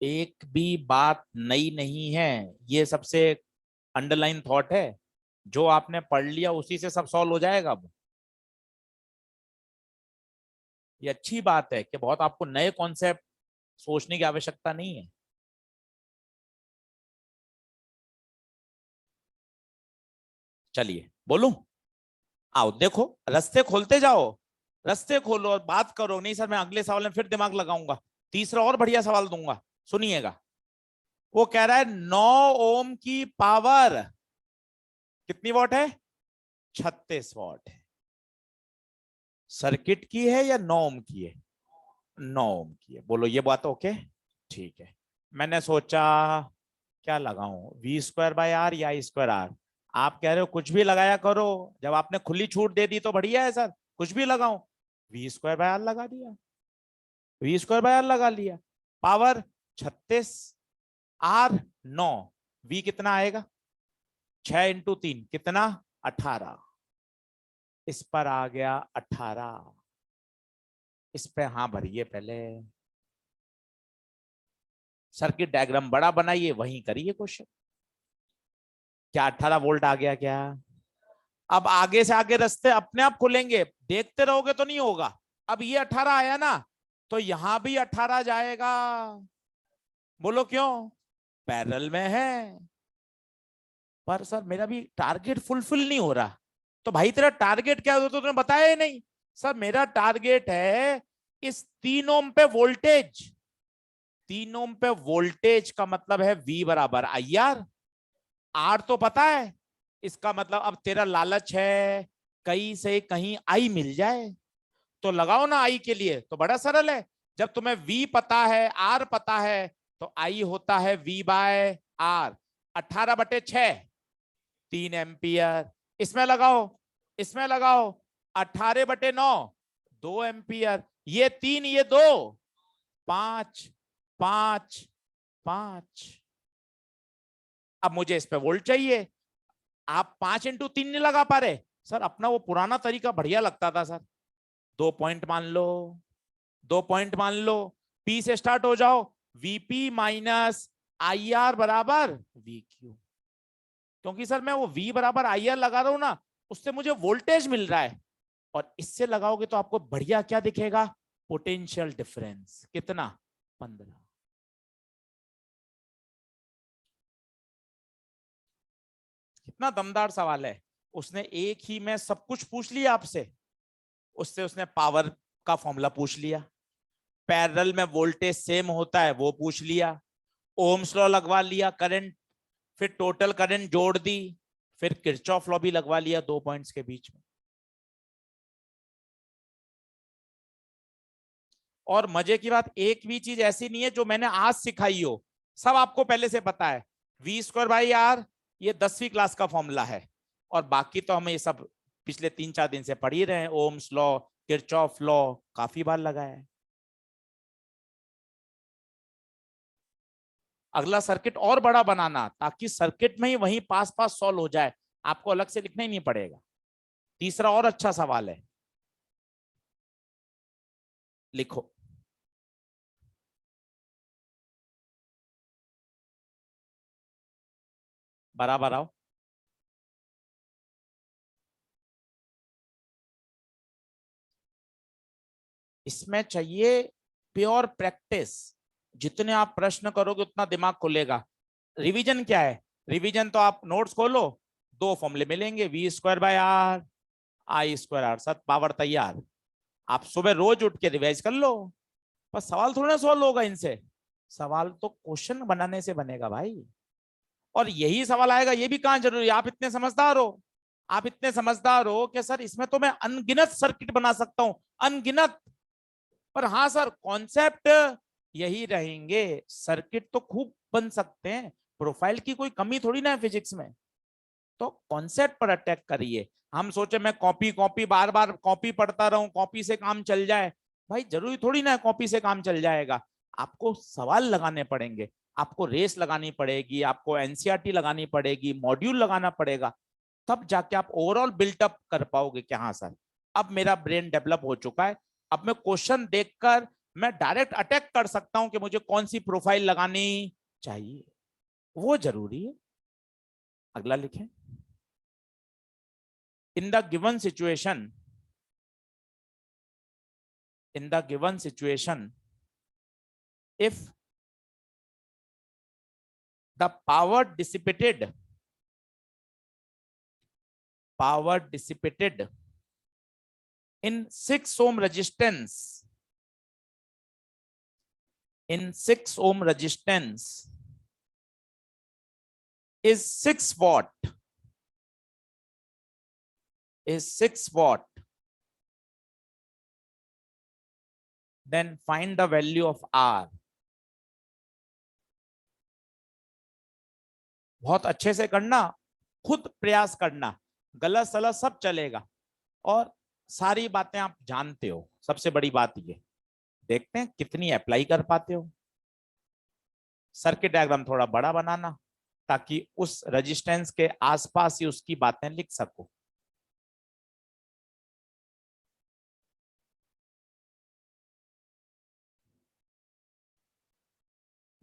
एक भी बात नई नहीं है, ये सबसे अंडरलाइन थॉट है। जो आपने पढ़ लिया उसी से सब सॉल्व हो जाएगा अब। ये अच्छी बात है कि बहुत आपको नए कॉन्सेप्ट सोचने की आवश्यकता नहीं है। चलिए बोलूं, आओ देखो, रास्ते खोलते जाओ। रास्ते खोलो और बात करो। नहीं सर मैं अगले सवाल में फिर दिमाग लगाऊंगा, तीसरा और बढ़िया सवाल दूंगा, सुनिएगा। वो कह रहा है 9 ओम की पावर कितनी वॉट है? 36 वॉट है। सर्किट की है या 9 ओम की है? 9 ओम की है। बोलो ये बात ओके? ठीक है। मैंने सोचा क्या लगाऊं, वी स्क्वायर बाय आर या आई स्क्वायर आर। आप कह रहे हो कुछ भी लगाया करो, जब आपने खुली छूट दे दी तो बढ़िया है सर, कुछ भी लगाऊं। वी स्क्वायर बाय आर लगा दिया, वी स्क्वायर बाय आर लगा लिया। पावर 36, आर 9, वी कितना आएगा? 6 × 3 कितना? 18। इस पर आ गया 18। इस पे हाँ भरिए पहले, सर्किट डायग्राम बड़ा बनाइए, वहीं करिए क्वेश्चन। क्या 18 वोल्ट आ गया क्या? अब आगे से आगे रास्ते अपने आप खुलेंगे, देखते रहोगे तो नहीं होगा। अब ये 18 आया ना, तो यहां भी 18 जाएगा। बोलो क्यों? पैरेलल में है। पर सर मेरा भी टारगेट फुलफिल नहीं हो रहा। तो भाई तेरा टारगेट क्या है तो तुमने बताया ही नहीं। सर मेरा टारगेट है इस 3 ओम पे वोल्टेज। 3 ओम पे वोल्टेज का मतलब है V बराबर आई आर। आर तो पता है, इसका मतलब अब तेरा लालच है कहीं से कहीं आई मिल जाए, तो लगाओ ना आई के लिए। तो बड़ा सरल है, जब तुम्हें V पता है आर पता है, तो आई होता है V बाय आर। 18/6, 3 एम्पियर। इसमें लगाओ, इसमें लगाओ, 18/9, 2 एम्पियर। ये 3 ये 2, 5 5 5। अब मुझे इस पे वोल्ट चाहिए। आप 5 × 3 नहीं लगा पा रहे सर, अपना वो पुराना तरीका बढ़िया लगता था सर। 2 पॉइंट मान लो, 2 पॉइंट मान लो, पी से स्टार्ट हो जाओ, वीपी माइनस आई आर बराबर वी क्यू। क्योंकि सर मैं वो V बराबर आई आर लगा रहा हूं ना, उससे मुझे वोल्टेज मिल रहा है। और इससे लगाओगे तो आपको बढ़िया क्या दिखेगा? पोटेंशियल डिफरेंस कितना? 15। कितना दमदार सवाल है। उसने एक ही में सब कुछ पूछ लिया आपसे। उससे उसने पावर का फॉर्मूला पूछ लिया, पैरेलल में वोल्टेज सेम होता है वो पूछ लिया, ओम्स लॉ लगवा लिया करंट, फिर टोटल करंट जोड़ दी, फिर किरचॉफ लॉ भी लगवा लिया 2 पॉइंट्स के बीच में। और मजे की बात, एक भी चीज ऐसी नहीं है जो मैंने आज सिखाई हो, सब आपको पहले से पता है। वी स्क्वायर बाई आर ये 10वीं क्लास का फॉर्मूला है, और बाकी तो हमें ये सब पिछले 3-4 दिन से पढ़ ही रहे हैं। ओम्स लॉ, किरचॉफ लॉ काफी बार लगाया है। अगला सर्किट और बड़ा बनाना, ताकि सर्किट में ही वहीं पास पास सॉल्व हो जाए, आपको अलग से लिखना ही नहीं पड़ेगा। तीसरा और अच्छा सवाल है, लिखो। बराबर आओ। इसमें चाहिए प्योर प्रैक्टिस। जितने आप प्रश्न करोगे उतना दिमाग खुलेगा। रिवीजन क्या है? रिवीजन तो आप नोट्स खोलो, 2 फॉर्मूले मिलेंगे, V square by R, I square R, सब पावर तैयार। आप सुबह रोज उठ के रिवाइज कर लो। पर सवाल थोड़ा ना सॉल्व होगा इनसे, सवाल तो क्वेश्चन बनाने से बनेगा भाई। और यही सवाल आएगा ये भी कहां जरूरी, आप इतने समझदार हो, आप इतने समझदार हो कि सर इसमें तो मैं अनगिनत सर्किट बना सकता हूं, अनगिनत। पर हाँ सर कॉन्सेप्ट यही रहेंगे, सर्किट तो खूब बन सकते हैं, प्रोफाइल की कोई कमी थोड़ी ना है फिजिक्स में। तो कॉन्सेप्ट पर अटैक करिए। हम सोचे मैं कॉपी कॉपी बार बार कॉपी पढ़ता रहूं, कॉपी से काम चल जाए। भाई जरूरी थोड़ी ना कॉपी से काम चल जाएगा, आपको सवाल लगाने पड़ेंगे, आपको रेस लगानी पड़ेगी, आपको एनसीईआरटी लगानी पड़ेगी, मॉड्यूल लगाना पड़ेगा, तब जाके आप ओवरऑल बिल्टअप कर पाओगे कि हाँ सर अब मेरा ब्रेन डेवलप हो चुका है, अब मैं क्वेश्चन देखकर मैं डायरेक्ट अटैक कर सकता हूं कि मुझे कौन सी प्रोफाइल लगानी चाहिए। वो जरूरी है। अगला लिखें। in the given situation in the given situation, if the power dissipated in 6 ohm resistance, in 6 ohm resistance is 6 watt, is 6 watt, then find the value of R. बहुत अच्छे से करना, खुद प्रयास करना, गलत सलत सब चलेगा और सारी बातें आप जानते हो। सबसे बड़ी बात ये, देखते हैं कितनी अप्लाई कर पाते हो। सर्किट डायग्राम थोड़ा बड़ा बनाना ताकि उस रेजिस्टेंस के आसपास ही उसकी बातें लिख सको।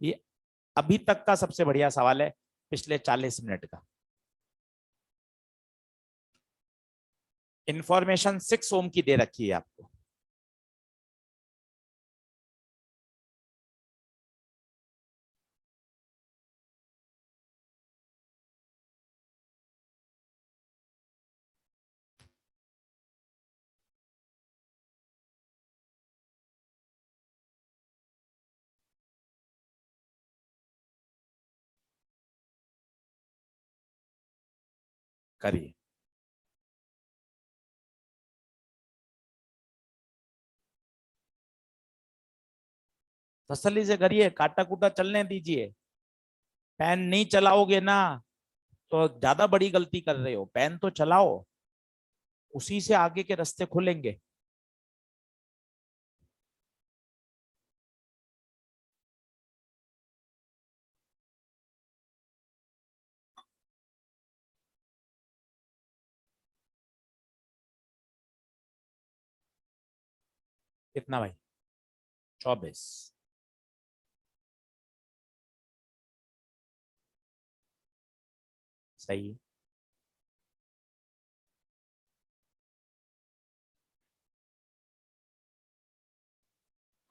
ये अभी तक का सबसे बढ़िया सवाल है पिछले 40 मिनट का। इंफॉर्मेशन 6 ओम की दे रखी है आपको। करिए, तसल्ली से करिए, काटा कूटा चलने दीजिए। फैन नहीं चलाओगे ना तो ज्यादा बड़ी गलती कर रहे हो। फैन तो चलाओ, उसी से आगे के रास्ते खुलेंगे। कितना भाई? 24। सही है।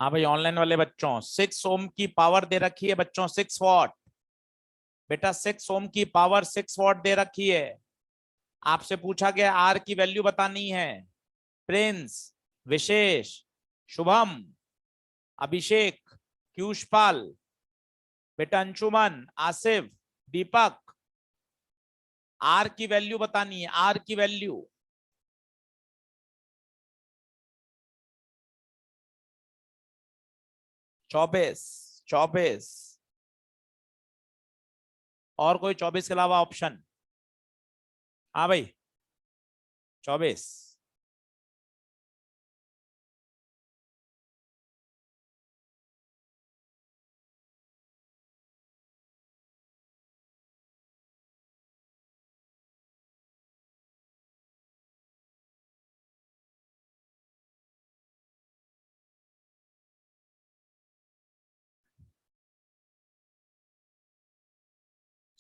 हाँ भाई, ऑनलाइन वाले बच्चों, 6 ओम की पावर दे रखी है बच्चों, 6 वॉट। बेटा 6 ओम की पावर 6 वॉट दे रखी है। आपसे पूछा गया आर की वैल्यू बतानी है। प्रिंस, विशेष, शुभम, अभिषेक, पीयूषपाल, बेटा अंशुमन, आसिफ, दीपक, आर की वैल्यू बतानी है, आर की वैल्यू। चौबीस, 24। और कोई 24 के अलावा ऑप्शन? हाँ भाई, 24।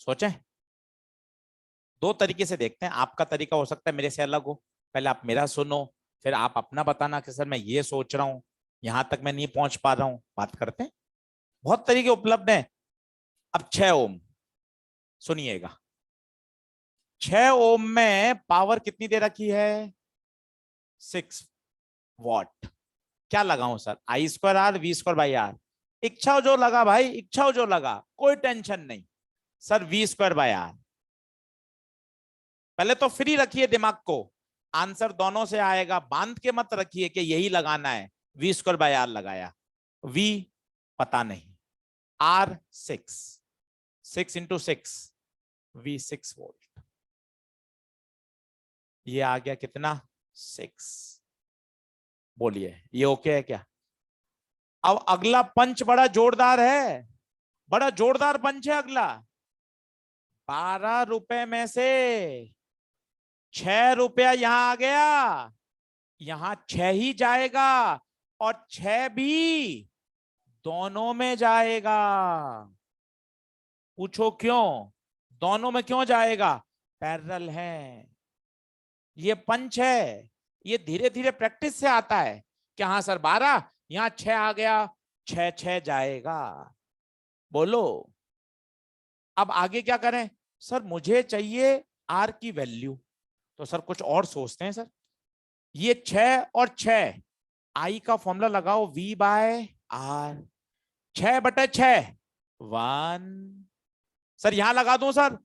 सोचें, दो तरीके से देखते हैं। आपका तरीका हो सकता है मेरे से अलग हो। पहले आप मेरा सुनो, फिर आप अपना बताना कि सर मैं ये सोच रहा हूं, यहां तक मैं नहीं पहुंच पा रहा हूं। बात करते हैं, बहुत तरीके उपलब्ध हैं। अब 6 ओम सुनिएगा। 6 ओम में पावर कितनी दे रखी है? 6 वॉट। क्या लगाऊं sir? I square R, V square by R. इच्छा जो लगा भाई, इच्छा जो लगा, कोई टेंशन नहीं। Sir V square by R. पहले तो फ्री रखिए दिमाग को, आंसर दोनों से आएगा। बांध के मत रखिए कि यही लगाना है। वी स्क्वायर बाय आर लगाया, वी पता नहीं, आर 6, 6 इंटू 6, वी 6 वोल्ट। ये आ गया कितना? 6। बोलिए ये ओके है क्या? अब अगला पंच बड़ा जोरदार है, बड़ा जोरदार पंच है अगला। 12 रुपए में से 6 रुपया यहां आ गया, यहां 6 ही जाएगा, और 6 भी दोनों में जाएगा। पूछो क्यों? दोनों में क्यों जाएगा? पैरेलल है, ये पंच है। ये धीरे धीरे प्रैक्टिस से आता है कि हाँ सर 12, यहां 6 आ गया, 6 6 जाएगा। बोलो अब आगे क्या करें? सर मुझे चाहिए आर की वैल्यू। तो सर कुछ और सोचते हैं सर। ये 6 और 6, आई का फॉर्मूला लगाओ V बाय आर, 6/6 1। सर यहां लगा दूं सर,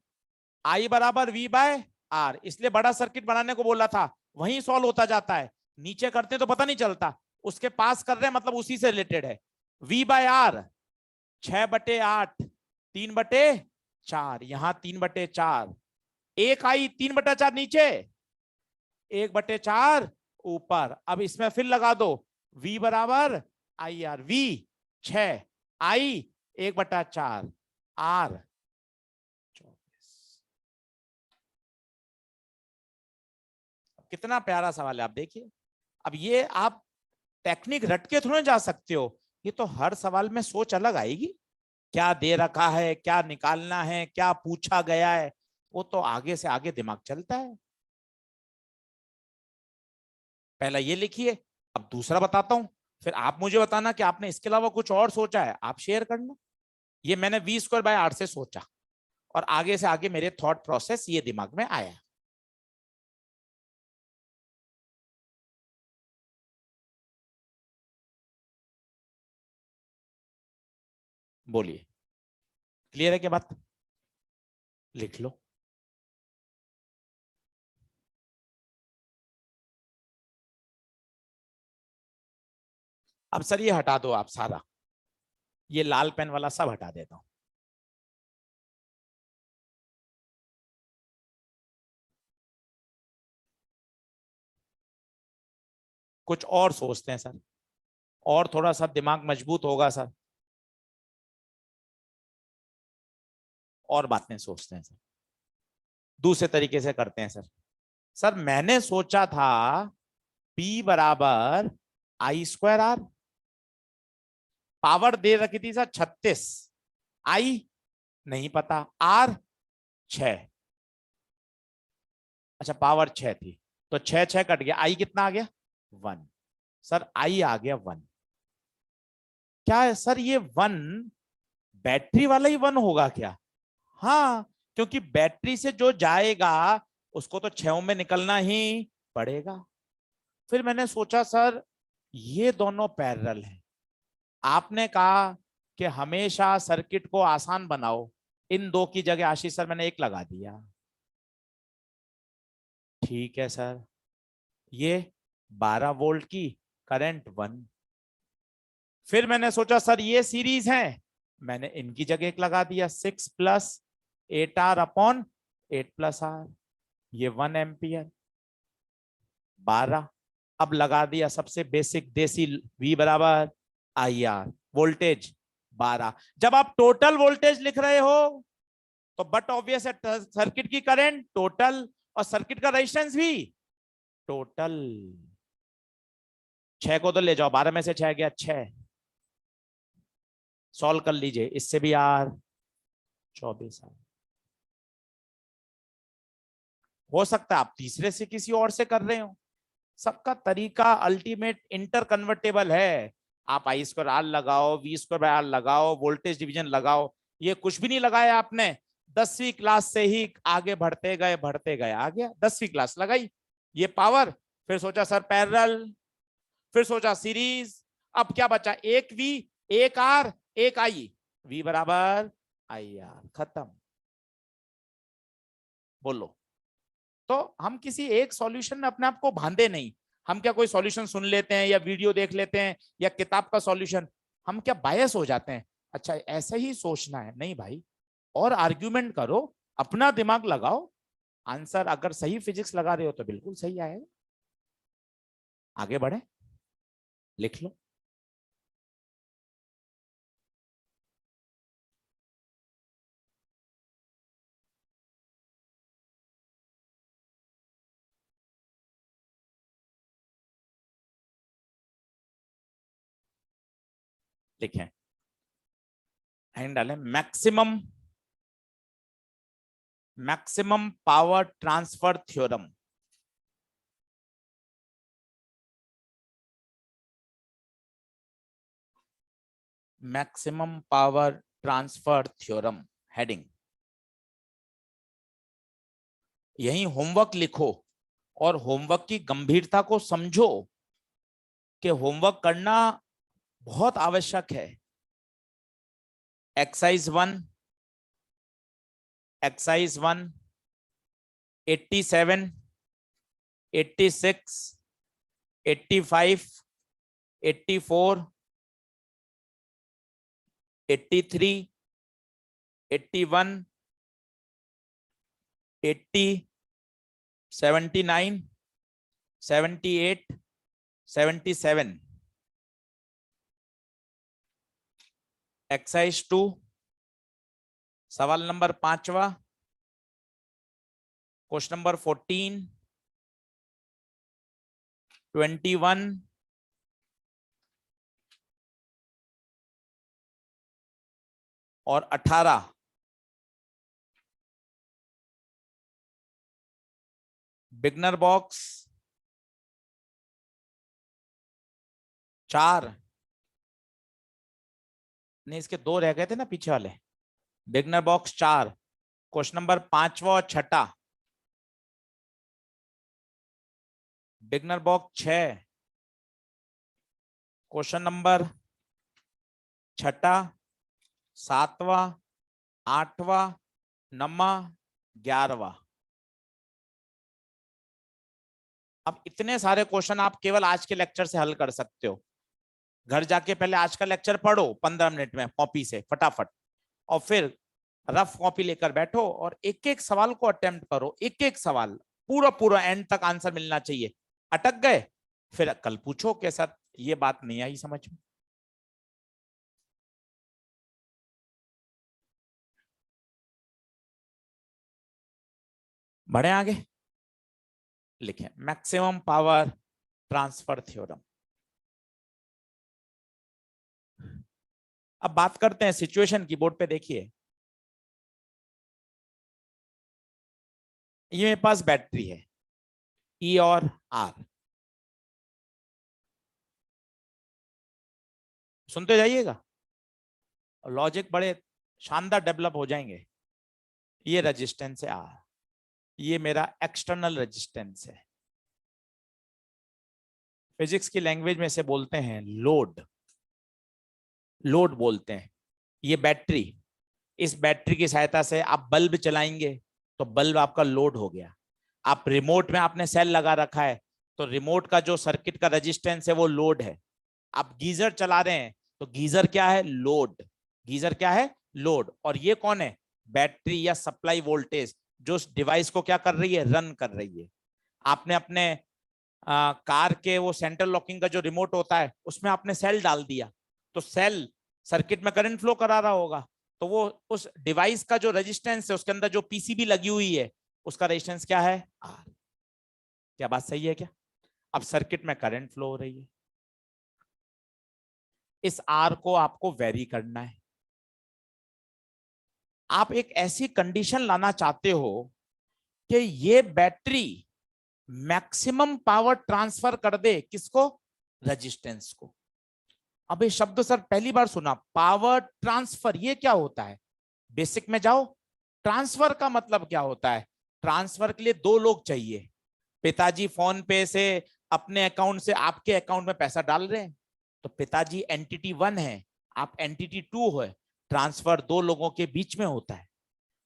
आई बराबर V बाय आर, इसलिए बड़ा सर्किट बनाने को बोला था, वहीं सॉल्व होता जाता है, नीचे करते तो पता नहीं चलता, उसके पास कर रहे हैं मतलब उसी से रिलेटेड है। V बाय आर 6/8, 3/4, यहां 3/4, एक आई 3/4 नीचे, 1/4 ऊपर। अब इसमें फिर लगा दो V बराबर I R, V 6, I 1/4, R 24। कितना प्यारा सवाल है, आप देखिए। अब ये आप टेक्निक रट के थोड़ा जा सकते हो, ये तो हर सवाल में सोच अलग आएगी, क्या दे रखा है, क्या निकालना है, क्या पूछा गया है, वो तो आगे से आगे दिमाग चलता है। पहला ये लिखिए, अब दूसरा बताता हूं, फिर आप मुझे बताना कि आपने इसके अलावा कुछ और सोचा है, आप शेयर करना। ये मैंने V²/R से सोचा और आगे से आगे मेरे थॉट प्रोसेस ये दिमाग में आया। बोलिए, क्लियर है क्या बात? लिख लो। अब सर ये हटा दो आप सारा, ये लाल पेन वाला सब हटा देता हूं। कुछ और सोचते हैं सर, और थोड़ा सा दिमाग मजबूत होगा सर, और बातें सोचते हैं सर, दूसरे तरीके से करते हैं सर। सर मैंने सोचा था P बराबर I²R, पावर दे रखी थी सर 36, आई नहीं पता, आर 6, अच्छा पावर 6 थी, तो 6 कट गया, आई कितना आ गया 1। सर आई आ गया 1, क्या है सर ये 1 बैटरी वाला ही 1 होगा क्या? हाँ, क्योंकि बैटरी से जो जाएगा उसको तो 6 में निकलना ही पड़ेगा। फिर मैंने सोचा सर ये दोनों पैरेलल हैं, आपने कहा कि हमेशा सर्किट को आसान बनाओ, इन दो की जगह आशीष सर मैंने एक लगा दिया। ठीक है सर, ये 12 वोल्ट की करंट 1। फिर मैंने सोचा सर ये सीरीज है, मैंने इनकी जगह एक लगा दिया, 6+8R/8+R, ये 1 एम्पियर 12। अब लगा दिया सबसे बेसिक देसी V बराबर IR, वोल्टेज 12। जब आप टोटल वोल्टेज लिख रहे हो तो बट ऑब्वियस है सर्किट की करंट टोटल और सर्किट का रेजिस्टेंस भी टोटल। 6 को तो ले जाओ, 12 में से 6 गया 6, सॉल्व कर लीजिए, इससे भी R 24 आर। हो सकता है आप तीसरे से किसी और से कर रहे हो, सबका तरीका अल्टीमेट इंटर कन्वर्टेबल है। आप I²R लगाओ, V²/R लगाओ, वोल्टेज डिवीजन लगाओ, ये कुछ भी नहीं लगाया आपने, 10वीं क्लास से ही आगे बढ़ते गए, आ गया 10वीं क्लास लगाई ये पावर। फिर सोचा सर पैरेलल, फिर सोचा सीरीज, अब क्या बचा, एक V, एक R, एक I, V बराबर IR, खत्म। बोलो, तो हम किसी एक सॉल्यूशन में अपने आप को बांधे नहीं, हम क्या कोई सॉल्यूशन सुन लेते हैं या वीडियो देख लेते हैं या किताब का सॉल्यूशन, हम क्या बायस हो जाते हैं, अच्छा ऐसे ही सोचना है, नहीं भाई, और आर्ग्यूमेंट करो, अपना दिमाग लगाओ, आंसर अगर सही फिजिक्स लगा रहे हो तो बिल्कुल सही आएगा। आगे बढ़े, लिख लो। लिखें, एंड डालें, maximum power transfer theorem. Maximum power transfer theorem, heading. यही होमवर्क लिखो, और होमवर्क की गंभीरता को समझो कि होमवर्क करना बहुत आवश्यक है। Exercise 1, exercise 1, 87, 86, 85, 84, 83, 81, 80, 79, 78, 77। एक्सरसाइज 2, सवाल नंबर 5वां, क्वेश्चन नंबर 14, 21 और 18। बिगनर बॉक्स 4, नहीं इसके 2 रह गए थे ना पीछे वाले। बिगनर बॉक्स 4, क्वेश्चन नंबर 5वां और 6। Beginner box 6, question number 6, 7वां, 8वां, 9वां, 11वां। अब इतने सारे क्वेश्चन आप केवल आज के लेक्चर से हल कर सकते हो। घर जाके पहले आज का लेक्चर पढ़ो 15 मिनट में कॉपी से फटाफट, और फिर रफ कॉपी लेकर बैठो और एक एक सवाल को अटेम्प्ट करो। एक एक सवाल पूरा पूरा एंड तक आंसर मिलना चाहिए। अटक गए फिर कल पूछो के सर ये बात नहीं आई समझ में। बढ़े आगे, लिखें मैक्सिमम पावर ट्रांसफर थ्योरम। अब बात करते हैं सिचुएशन की। बोर्ड पे देखिए, ये मेरे पास बैटरी है ई और आर, सुनते जाइएगा, लॉजिक बड़े शानदार डेवलप हो जाएंगे। ये रेजिस्टेंस है आर, ये मेरा एक्सटर्नल रेजिस्टेंस है। फिजिक्स की लैंग्वेज में इसे बोलते हैं लोड, लोड बोलते हैं। ये बैटरी, इस बैटरी की सहायता से आप बल्ब चलाएंगे तो बल्ब आपका लोड हो गया। आप रिमोट में आपने सेल लगा रखा है तो रिमोट का जो सर्किट का रेजिस्टेंस है वो लोड है। आप गीजर चला रहे हैं तो गीजर क्या है, लोड। गीजर क्या है, लोड। और ये कौन है, बैटरी या सप्लाई वोल्टेज, जो डिवाइस को क्या कर रही है, रन कर रही है। आपने अपने कार के वो सेंट्रल लॉकिंग का जो रिमोट होता है उसमें आपने सेल डाल दिया तो सेल सर्किट में करंट फ्लो करा रहा होगा, तो वो उस डिवाइस का जो रेजिस्टेंस है उसके अंदर जो पीसीबी लगी हुई है उसका रेजिस्टेंस क्या है, आर। क्या बात सही है क्या? अब सर्किट में करंट फ्लो हो रही है, इस आर को आपको वेरी करना है। आप एक ऐसी कंडीशन लाना चाहते हो कि ये बैटरी मैक्सिमम पावर ट्रांसफर कर दे, किसको, रेजिस्टेंस को। अब ये शब्द सर पहली बार सुना, पावर ट्रांसफर, ये क्या होता है? बेसिक में जाओ, ट्रांसफर का मतलब क्या होता है? ट्रांसफर के लिए 2 लोग चाहिए। पिताजी फोन पे से अपने अकाउंट से आपके अकाउंट में पैसा डाल रहे हैं तो पिताजी एंटिटी 1 है, आप एंटिटी 2 है। ट्रांसफर 2 लोगों के बीच में होता है।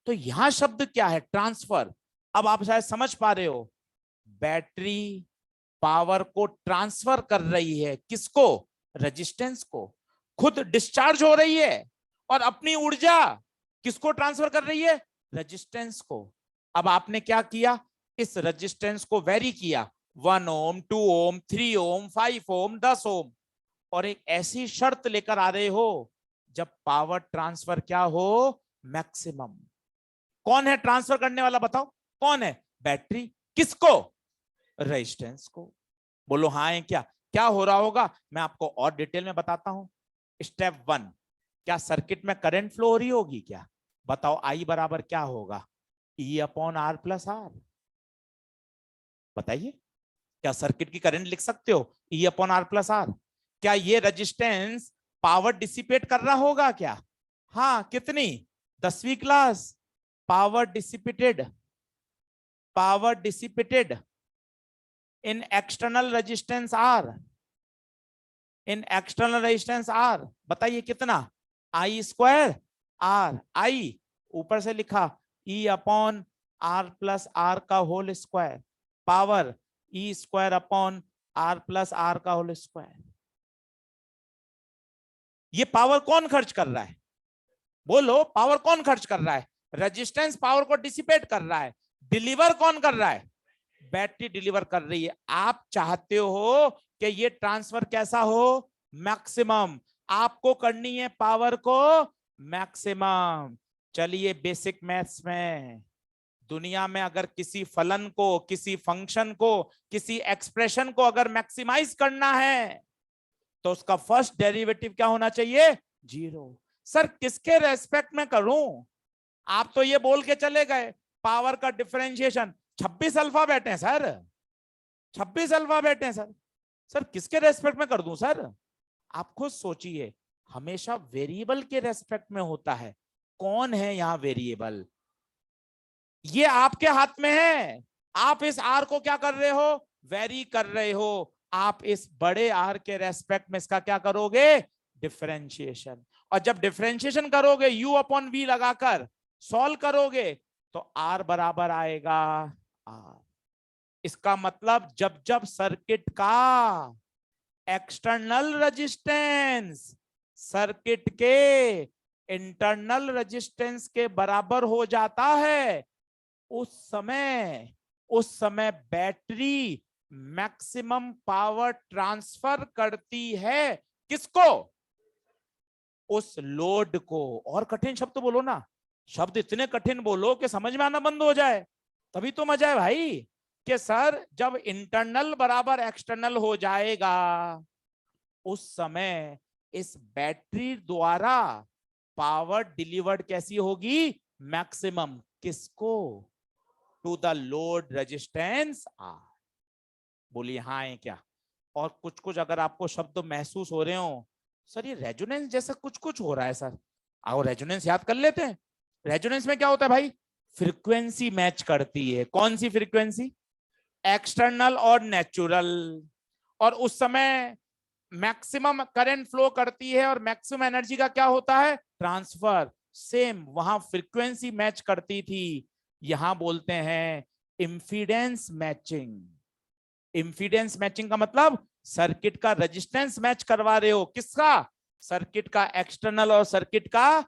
तो यहां शब्द क्या है, ट्रांसफर। अब आप शायद समझ पा रहे हो, बैटरी पावर को ट्रांसफर कर रही है, किसको, रेजिस्टेंस को। खुद डिस्चार्ज हो रही है और अपनी ऊर्जा किसको ट्रांसफर कर रही है, रेजिस्टेंस को। अब आपने क्या किया, इस रेजिस्टेंस को वेरी किया, 1 ओम, 2 ओम, 3 ओम, 5 ओम, 10 ओम, और एक ऐसी शर्त लेकर आ रहे हो जब पावर ट्रांसफर क्या हो, मैक्सिमम। कौन है ट्रांसफर करने वाला, बताओ कौन है, बैटरी। किसको, रेजिस्टेंस को। बोलो हाँ है क्या, क्या हो रहा होगा मैं आपको और डिटेल में बताता हूं। स्टेप 1, क्या सर्किट में करंट फ्लो हो रही होगी क्या, बताओ आई बराबर क्या होगा, E upon R plus R. बताइए, क्या सर्किट की करंट लिख सकते हो, E upon R plus R. क्या ये रेजिस्टेंस पावर डिसिपेट कर रहा होगा क्या, हाँ कितनी, 10वीं class, power dissipated, power dissipated in external resistance R, in external resistance R, बताइए कितना, आई स्क्वायर आर, आई ऊपर से लिखा E upon R plus R का whole square, power E square upon R plus R का whole square. ये power कौन खर्च कर रहा है, बोलो पावर कौन खर्च कर रहा है, रेजिस्टेंस पावर को डिसिपेट कर रहा है, डिलीवर कौन कर रहा है, बैटरी डिलीवर कर रही है। आप चाहते हो कि ये ट्रांसफर कैसा हो, मैक्सिमम, आपको करनी है पावर को मैक्सिमम। चलिए बेसिक मैथ्स में, दुनिया में अगर किसी फलन को, किसी फंक्शन को, किसी एक्सप्रेशन को अगर मैक्सिमाइज करना है तो उसका फर्स्ट डेरिवेटिव क्या होना चाहिए, 0। सर किसके रेस्पेक्ट में करूं, आप तो ये बोल के चले गए पावर का डिफरेंशिएशन 26 अल्फाबेट हैं सर, 26 अल्फाबेट हैं सर, सर किसके रेस्पेक्ट में कर दूं सर। आप खुद सोचिए, हमेशा वेरिएबल के रेस्पेक्ट में होता है। कौन है यहां वेरिएबल, ये आपके हाथ में है। आप इस आर को क्या कर रहे हो, वेरी कर रहे हो। आप इस बड़े आर के रेस्पेक्ट में इसका क्या करोगे, डिफरेंशिएशन। और जब डिफरेंशिएशन करोगे यू अपॉन वी लगाकर सॉल्व करोगे तो आर बराबर आएगा आर। इसका मतलब जब जब सर्किट का एक्सटर्नल रेजिस्टेंस सर्किट के इंटरनल रेजिस्टेंस के बराबर हो जाता है, उस समय बैटरी मैक्सिमम पावर ट्रांसफर करती है। किसको, उस लोड को। और कठिन शब्द बोलो ना, शब्द इतने कठिन बोलो कि समझ में आना बंद हो जाए, तभी तो मजा है भाई। कि सर जब इंटरनल बराबर एक्सटर्नल हो जाएगा उस समय इस बैटरी द्वारा पावर डिलीवर्ड कैसी होगी, मैक्सिमम। किसको, to the load resistance R. बोलिए हाँ है क्या। और कुछ कुछ अगर आपको शब्द महसूस हो रहे हो, सर ये रेजोनेंस जैसा कुछ कुछ हो रहा है सर, आओ रेजोनेंस याद कर लेते हैं। रेजोनेंस में क्या होता है भाई, फ्रीक्वेंसी मैच करती है। कौन सी फ्रीक्वेंसी, एक्सटर्नल और नेचुरल। और उस समय मैक्सिमम करंट फ्लो करती है और मैक्सिमम एनर्जी का क्या होता है, ट्रांसफर। सेम वहां फ्रीक्वेंसी मैच करती थी, यहां बोलते हैं इंफिडेंस मैचिंग। इंफिडेंस मैचिंग का मतलब सर्किट का रेजिस्टेंस मैच करवा रहे हो। किसका, सर्किट का एक्सटर्नल और सर्किट का।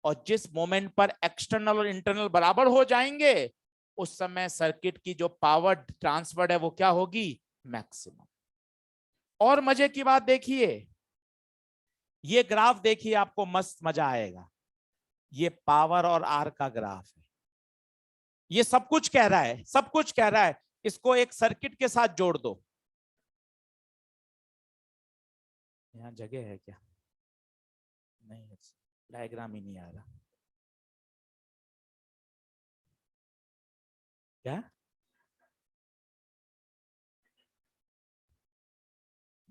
और जिस मोमेंट पर एक्सटर्नल और इंटरनल बराबर हो जाएंगे उस समय सर्किट की जो पावर ट्रांसफर्ड है वो क्या होगी, मैक्सिमम। और मजे की बात देखिए, ये ग्राफ देखिए, आपको मस्त मजा आएगा। ये पावर और आर का ग्राफ है। ये सब कुछ कह रहा है, सब कुछ कह रहा है। इसको एक सर्किट के साथ जोड़ दो। यहां जगह है क्या, नहीं है, डायग्राम ही नहीं आ रहा क्या।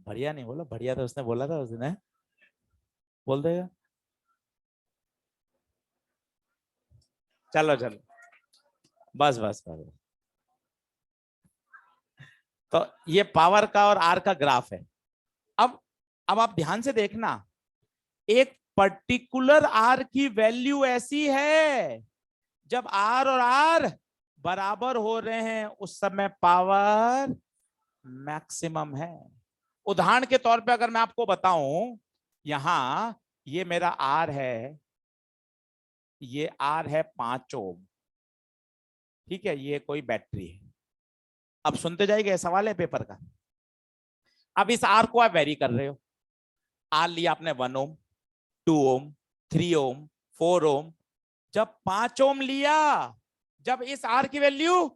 बढ़िया नहीं बोला, बढ़िया तो उसने बोला था उस दिन, बोल देगा। चलो चलो, बस बस बस। तो ये पावर का और आर का ग्राफ है। अब आप ध्यान से देखना, एक पर्टिकुलर आर की वैल्यू ऐसी है जब आर और आर बराबर हो रहे हैं उस समय पावर मैक्सिमम है। उदाहरण के तौर पे अगर मैं आपको बताऊं, यहां ये मेरा आर है, ये आर है 5 ओम, ठीक है, ये कोई बैटरी है। अब सुनते जाइए, सवाल है पेपर का। अब इस आर को आप वेरी कर रहे हो, आर लिया आपने 1 ओम, 2 ओम, 3 ओम, 4 ओम। जब 5 ओम लिया, जब इस आर की वैल्यू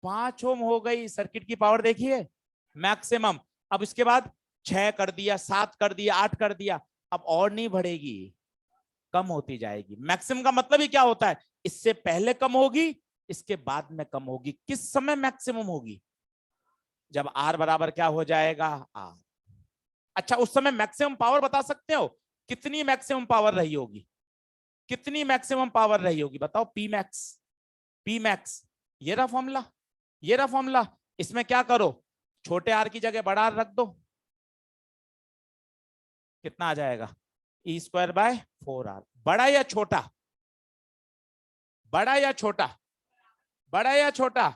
5 ओम हो गई, सर्किट की पावर देखिए मैक्सिमम। अब इसके बाद 6 कर दिया, 7 कर दिया, 8 कर दिया, अब और नहीं बढ़ेगी, कम होती जाएगी। मैक्सिमम का मतलब ही क्या होता है, इससे पहले कम होगी, इसके बाद में कम होगी। किस समय मैक्सिमम होगी, जब आर बराबर क्या हो जाएगा, आर। अच्छा, उस समय मैक्सिमम पावर बता सकते हो, कितनी मैक्सिमम पावर रही होगी, कितनी मैक्सिमम पावर रही होगी बताओ, पी मैक्स। पी मैक्स, ये रहा फॉर्मूला, ये रहा फॉर्मूला। इसमें क्या करो, छोटे आर की जगह बड़ा आर रख दो, कितना आ जाएगा, ई स्क्वायर बाय 4r। बड़ा या छोटा, बड़ा या छोटा, बड़ा या छोटा,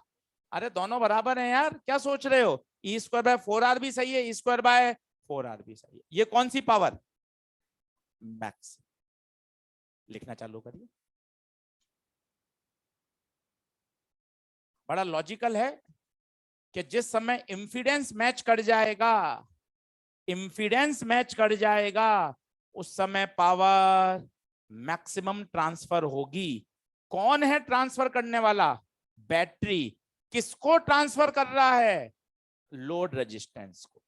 अरे दोनों बराबर हैं यार, क्या सोच रहे हो, ई स्क्वायर बाय 4r भी सही है, ई स्क्वायर बाय 4r भी सही है। ये कौन सी पावर, मैक्स। लिखना चालू करिए। बड़ा लॉजिकल है कि जिस समय इंफिडेंस मैच कर जाएगा, इंफिडेंस मैच कर जाएगा, उस समय पावर मैक्सिमम ट्रांसफर होगी। कौन है ट्रांसफर करने वाला, बैटरी। किसको ट्रांसफर कर रहा है, लोड रेजिस्टेंस को।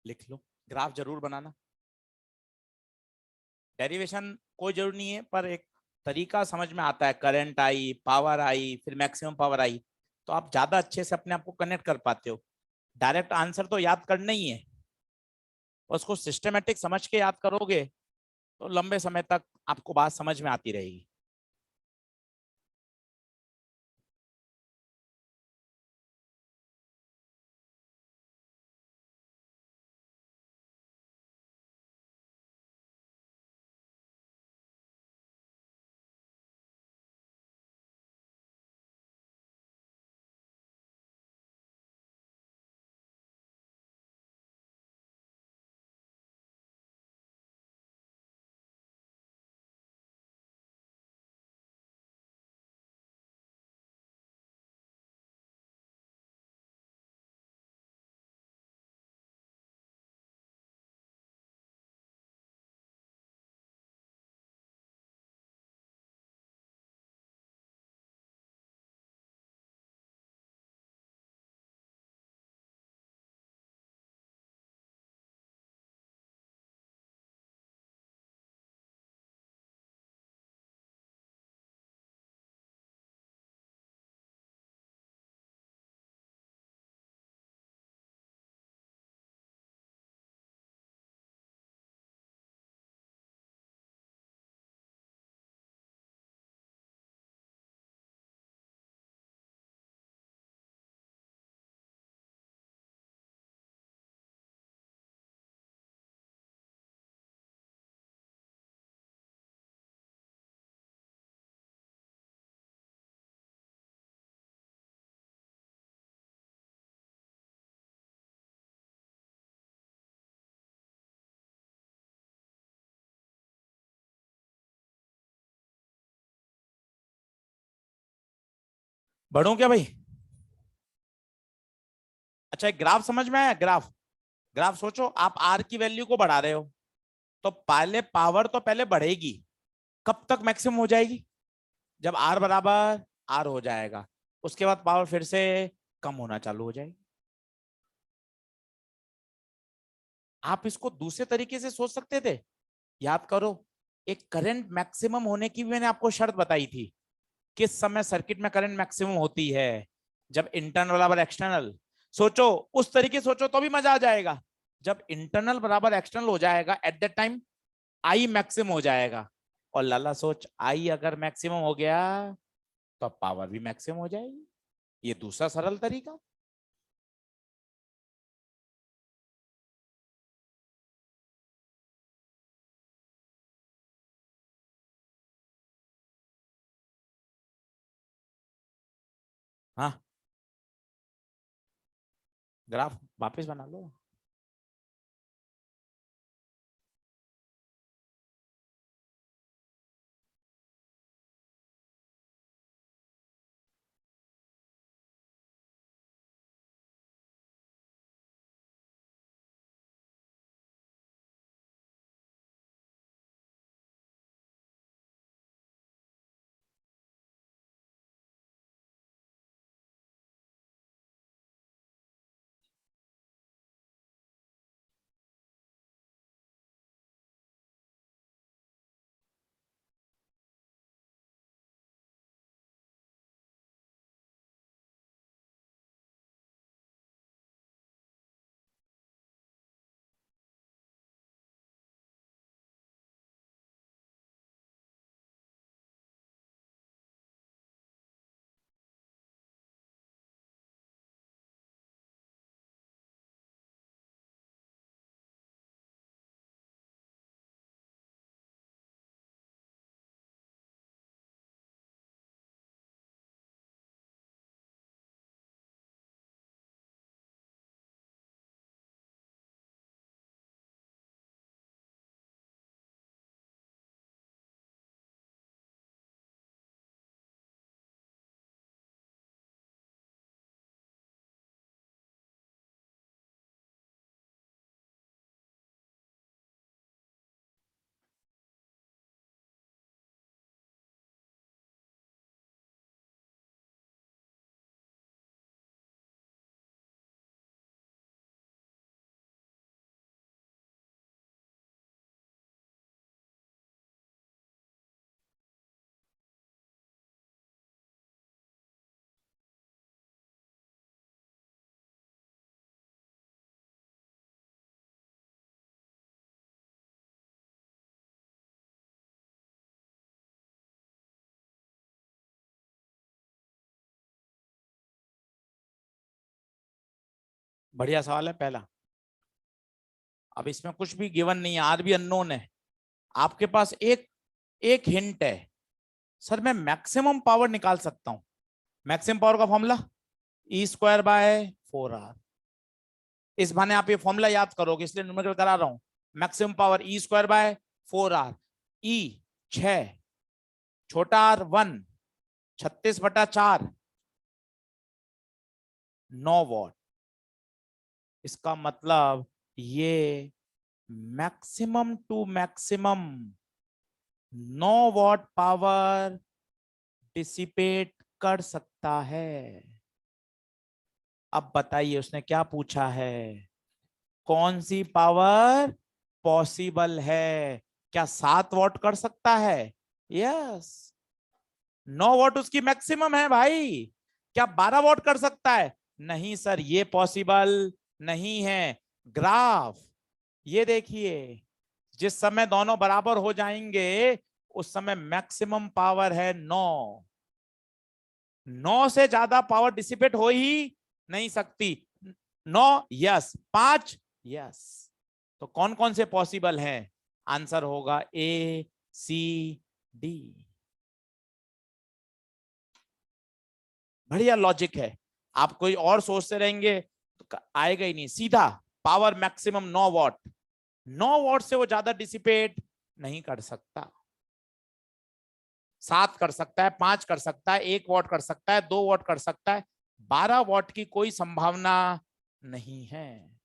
लिख लो, ग्राफ जरूर बनाना। डेरिवेशन कोई जरूर नहीं है, पर एक तरीका समझ में आता है, करंट आई, पावर आई, फिर मैक्सिमम पावर आई, तो आप ज्यादा अच्छे से अपने आप को कनेक्ट कर पाते हो। डायरेक्ट आंसर तो याद करना ही है, उसको सिस्टमेटिक समझ के याद करोगे तो लंबे समय तक आपको बात समझ में आती रहेगी। बढ़ू क्या भाई। अच्छा, एक ग्राफ समझ में आया, ग्राफ। ग्राफ सोचो, आप आर की वैल्यू को बढ़ा रहे हो, तो पहले पावर तो पहले बढ़ेगी, कब तक मैक्सिमम हो जाएगी, जब आर बराबर आर हो जाएगा, उसके बाद पावर फिर से कम होना चालू हो जाएगी। आप इसको दूसरे तरीके से सोच सकते थे, याद करो, एक करंट मैक्सिमम होने की भी मैंने आपको शर्त बताई थी। किस समय सर्किट में करंट मैक्सिमम होती है, जब इंटरनल बराबर एक्सटर्नल। सोचो, उस तरीके सोचो तो भी मजा आ जाएगा। जब इंटरनल बराबर एक्सटर्नल हो जाएगा, at that time I maximum हो जाएगा। और लाला सोच, आई अगर मैक्सिमम हो गया तो पावर भी मैक्सिमम हो जाएगी। ये दूसरा सरल तरीका। हाँ, ग्राफ वापस बना लो। बढ़िया सवाल है पहला। अब इसमें कुछ भी गिवन नहीं है, आर भी अननोन है। आपके पास एक एक हिंट है, सर मैं मैक्सिमम पावर निकाल सकता हूं। मैक्सिमम पावर का फॉर्मूला E²/4R। इस बहाने आप ये फॉर्मूला याद करोगे, इसलिए न्यूमेरिकल करा रहा हूं। Maximum power E²/4R। E 6, छोटा r 1, 36/4, 9 वॉट। इसका मतलब ये maximum to maximum 9 watt power dissipate कर सकता है। अब बताइए उसने क्या पूछा है, कौन सी पावर पॉसिबल है? क्या 7 वॉट कर सकता है? यस, 9 वॉट उसकी मैक्सिमम है भाई। क्या 12 वॉट कर सकता है? नहीं सर, ये पॉसिबल नहीं है। ग्राफ ये देखिए, जिस समय दोनों बराबर हो जाएंगे उस समय मैक्सिमम पावर है 9। 9 से ज्यादा पावर डिसिपेट हो ही नहीं सकती। 9 यस, 5 यस। तो कौन कौन से पॉसिबल हैं? आंसर होगा ए सी डी। बढ़िया लॉजिक है। आप कोई और सोचते रहेंगे तो आएगा ही नहीं। सीधा पावर मैक्सिमम 9 वॉट, 9 वॉट से वो ज्यादा डिसिपेट नहीं कर सकता। 7 कर सकता है, 5 कर सकता है, 1 वॉट कर सकता है, 2 वॉट कर सकता है, 12 वॉट की कोई संभावना नहीं है।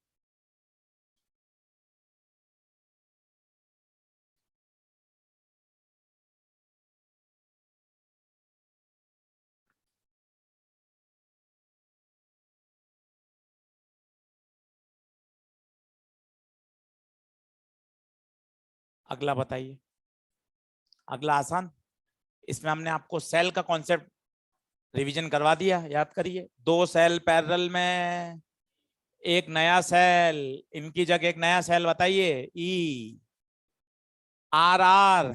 अगला बताइए। अगला आसान। इसमें हमने आपको सेल का कॉन्सेप्ट रिवीजन करवा दिया, याद करिए। 2 सेल पैरेलल में, एक नया सेल, इनकी जगह एक नया सेल बताइए। E R R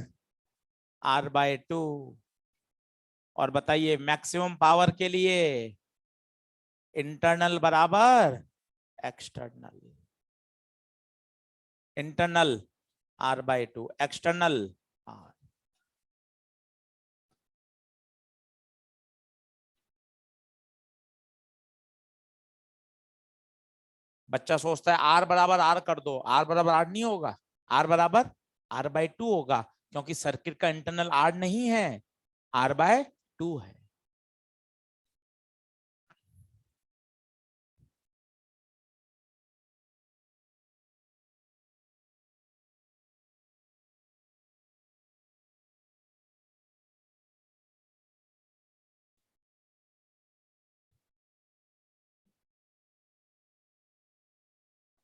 R/2। और बताइए मैक्सिमम पावर के लिए इंटरनल बराबर external. Internal R/2, external R। बच्चा सोचता है R बराबर R कर दो, R बराबर R नहीं होगा। R बराबर R/2 होगा, क्योंकि सर्किट का इंटरनल R नहीं है, R/2 है।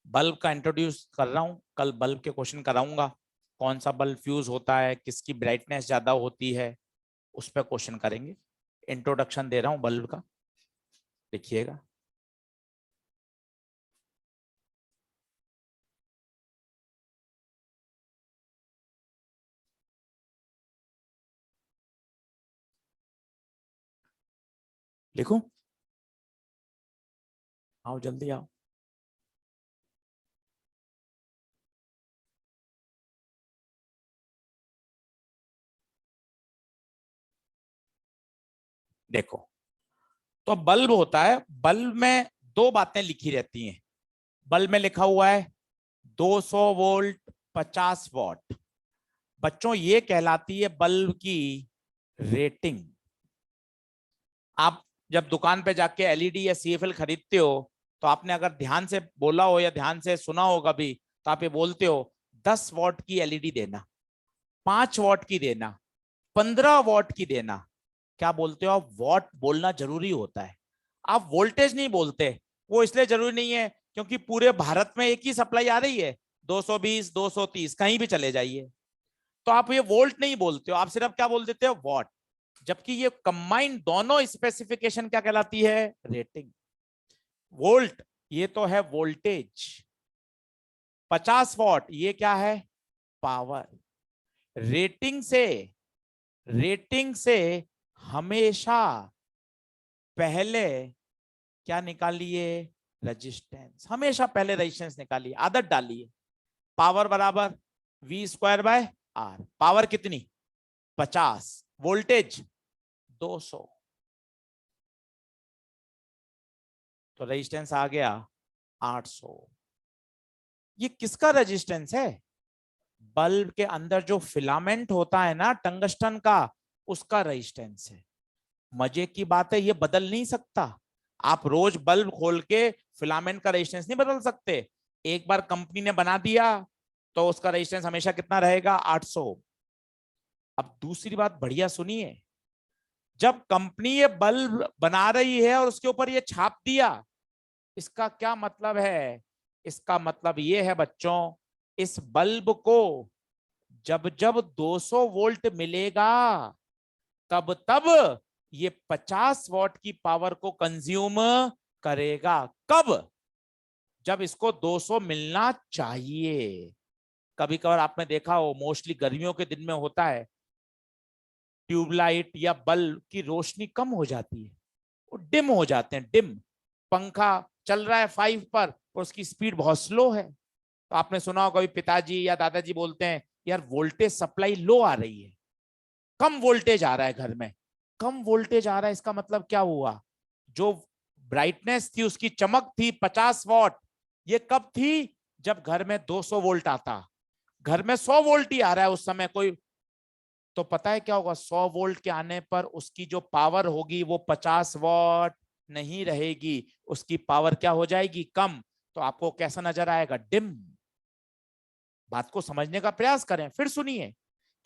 बल्ब का इंट्रोड्यूस कर रहा हूं, कल बल्ब के क्वेश्चन कराऊंगा। कौन सा बल्ब फ्यूज होता है, किसकी ब्राइटनेस ज्यादा होती है, उस पर क्वेश्चन करेंगे। इंट्रोडक्शन दे रहा हूं बल्ब का, लिखिएगा। लिखूं? आओ जल्दी आओ। देखो, तो बल्ब होता है, बल्ब में 2 बातें लिखी रहती हैं। बल्ब में लिखा हुआ है 200 वोल्ट 50 वॉट। बच्चों ये कहलाती है बल्ब की रेटिंग। आप जब दुकान पे जाके एलईडी या सीएफएल खरीदते हो, तो आपने अगर ध्यान से बोला हो या ध्यान से सुना होगा भी, तो आप ये बोलते हो 10 वॉट की एलईडी देना, 5 वॉट की देना, 15 वॉट की देना। क्या बोलते हो आप? वॉट बोलना जरूरी होता है। आप वोल्टेज नहीं बोलते। वो इसलिए जरूरी नहीं है क्योंकि पूरे भारत में एक ही सप्लाई आ रही है, 220 230, कहीं भी चले जाइए। तो आप ये वोल्ट नहीं बोलते हो, आप सिर्फ क्या बोल देते हो? वॉट। जबकि ये कंबाइन दोनों स्पेसिफिकेशन क्या कहलाती है? रेटिंग। वोल्ट ये तो है वोल्टेज, 50 वॉट ये क्या है? पावर। रेटिंग से, रेटिंग से हमेशा पहले क्या निकालिए? रेजिस्टेंस, हमेशा पहले रेजिस्टेंस निकालिए, आदत डालिए। पावर बराबर V square by R। Power कितनी? 50, वोल्टेज 200, तो रेजिस्टेंस आ गया 800। ये किसका रेजिस्टेंस है? बल्ब के अंदर जो फिलामेंट होता है ना टंगस्टन का, उसका रेजिस्टेंस है। मजे की बात है, ये बदल नहीं सकता। आप रोज बल्ब खोल के फिलामेंट का रेजिस्टेंस नहीं बदल सकते। एक बार कंपनी ने बना दिया तो उसका रेजिस्टेंस हमेशा कितना रहेगा? 800। अब दूसरी बात बढ़िया सुनिए, जब कंपनी ये बल्ब बना रही है और उसके ऊपर ये छाप दिया, इसका क्या मतलब है? इसका मतलब ये है बच्चों, इस बल्ब को जब जब 200 वोल्ट मिलेगा तब तब ये 50 वॉट की पावर को कंज्यूम करेगा। कब? जब इसको 200 मिलना चाहिए। कभी कभार आपने देखा हो, मोस्टली गर्मियों के दिन में होता है, ट्यूबलाइट या बल्ब की रोशनी कम हो जाती है, वो डिम हो जाते हैं, डिम। पंखा चल रहा है 5 पर और उसकी स्पीड बहुत स्लो है, तो आपने सुना होगा कभी पिताजी या दादाजी बोलते हैं, यार वोल्टेज सप्लाई लो आ रही है, कम वोल्टेज आ रहा है घर में। कम वोल्टेज आ रहा है, इसका मतलब क्या हुआ? जो ब्राइटनेस थी, उसकी चमक थी 50 वॉट, ये कब थी? जब घर में 200 वोल्ट आता। घर में 100 वोल्ट ही आ रहा है उस समय कोई, तो पता है क्या होगा? 100 वोल्ट के आने पर उसकी जो पावर होगी वो 50 वॉट नहीं रहेगी, उसकी पावर क्या हो जाएगी? कम। तो आपको कैसा नजर आएगा? डिम। बात को समझने का प्रयास करें, फिर सुनिए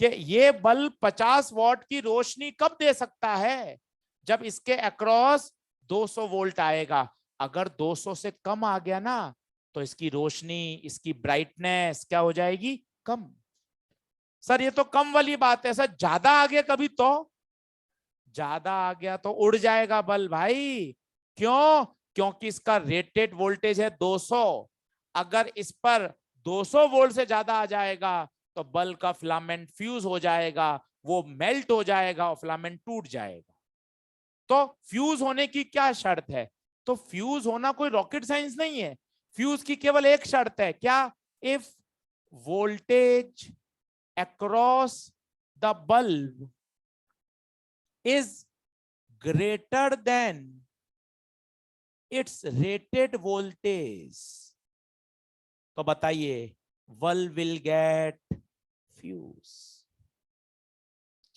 कि ये बल्ब 50 वॉट की रोशनी कब दे सकता है? जब इसके अक्रॉस 200 वोल्ट आएगा। अगर 200 से कम आ गया ना, तो इसकी रोशनी, इसकी ब्राइटनेस क्या हो जाएगी? कम। सर ये तो कम वाली बात है, सर ज्यादा आ गया कभी तो? ज्यादा आ गया तो उड़ जाएगा बल्ब भाई। क्यों? क्योंकि इसका रेटेड वोल्टेज है 200। अगर इस पर 200 वोल्ट से ज्यादा आ जाएगा तो बल्ब का फिलामेंट फ्यूज हो जाएगा, वो मेल्ट हो जाएगा और फिलामेंट टूट जाएगा। तो फ्यूज होने की क्या शर्त है? तो फ्यूज होना कोई रॉकेट साइंस नहीं है। फ्यूज की केवल एक शर्त है, क्या? If voltage across the bulb is greater than its rated voltage, तो बताइए, bulb will get fuse।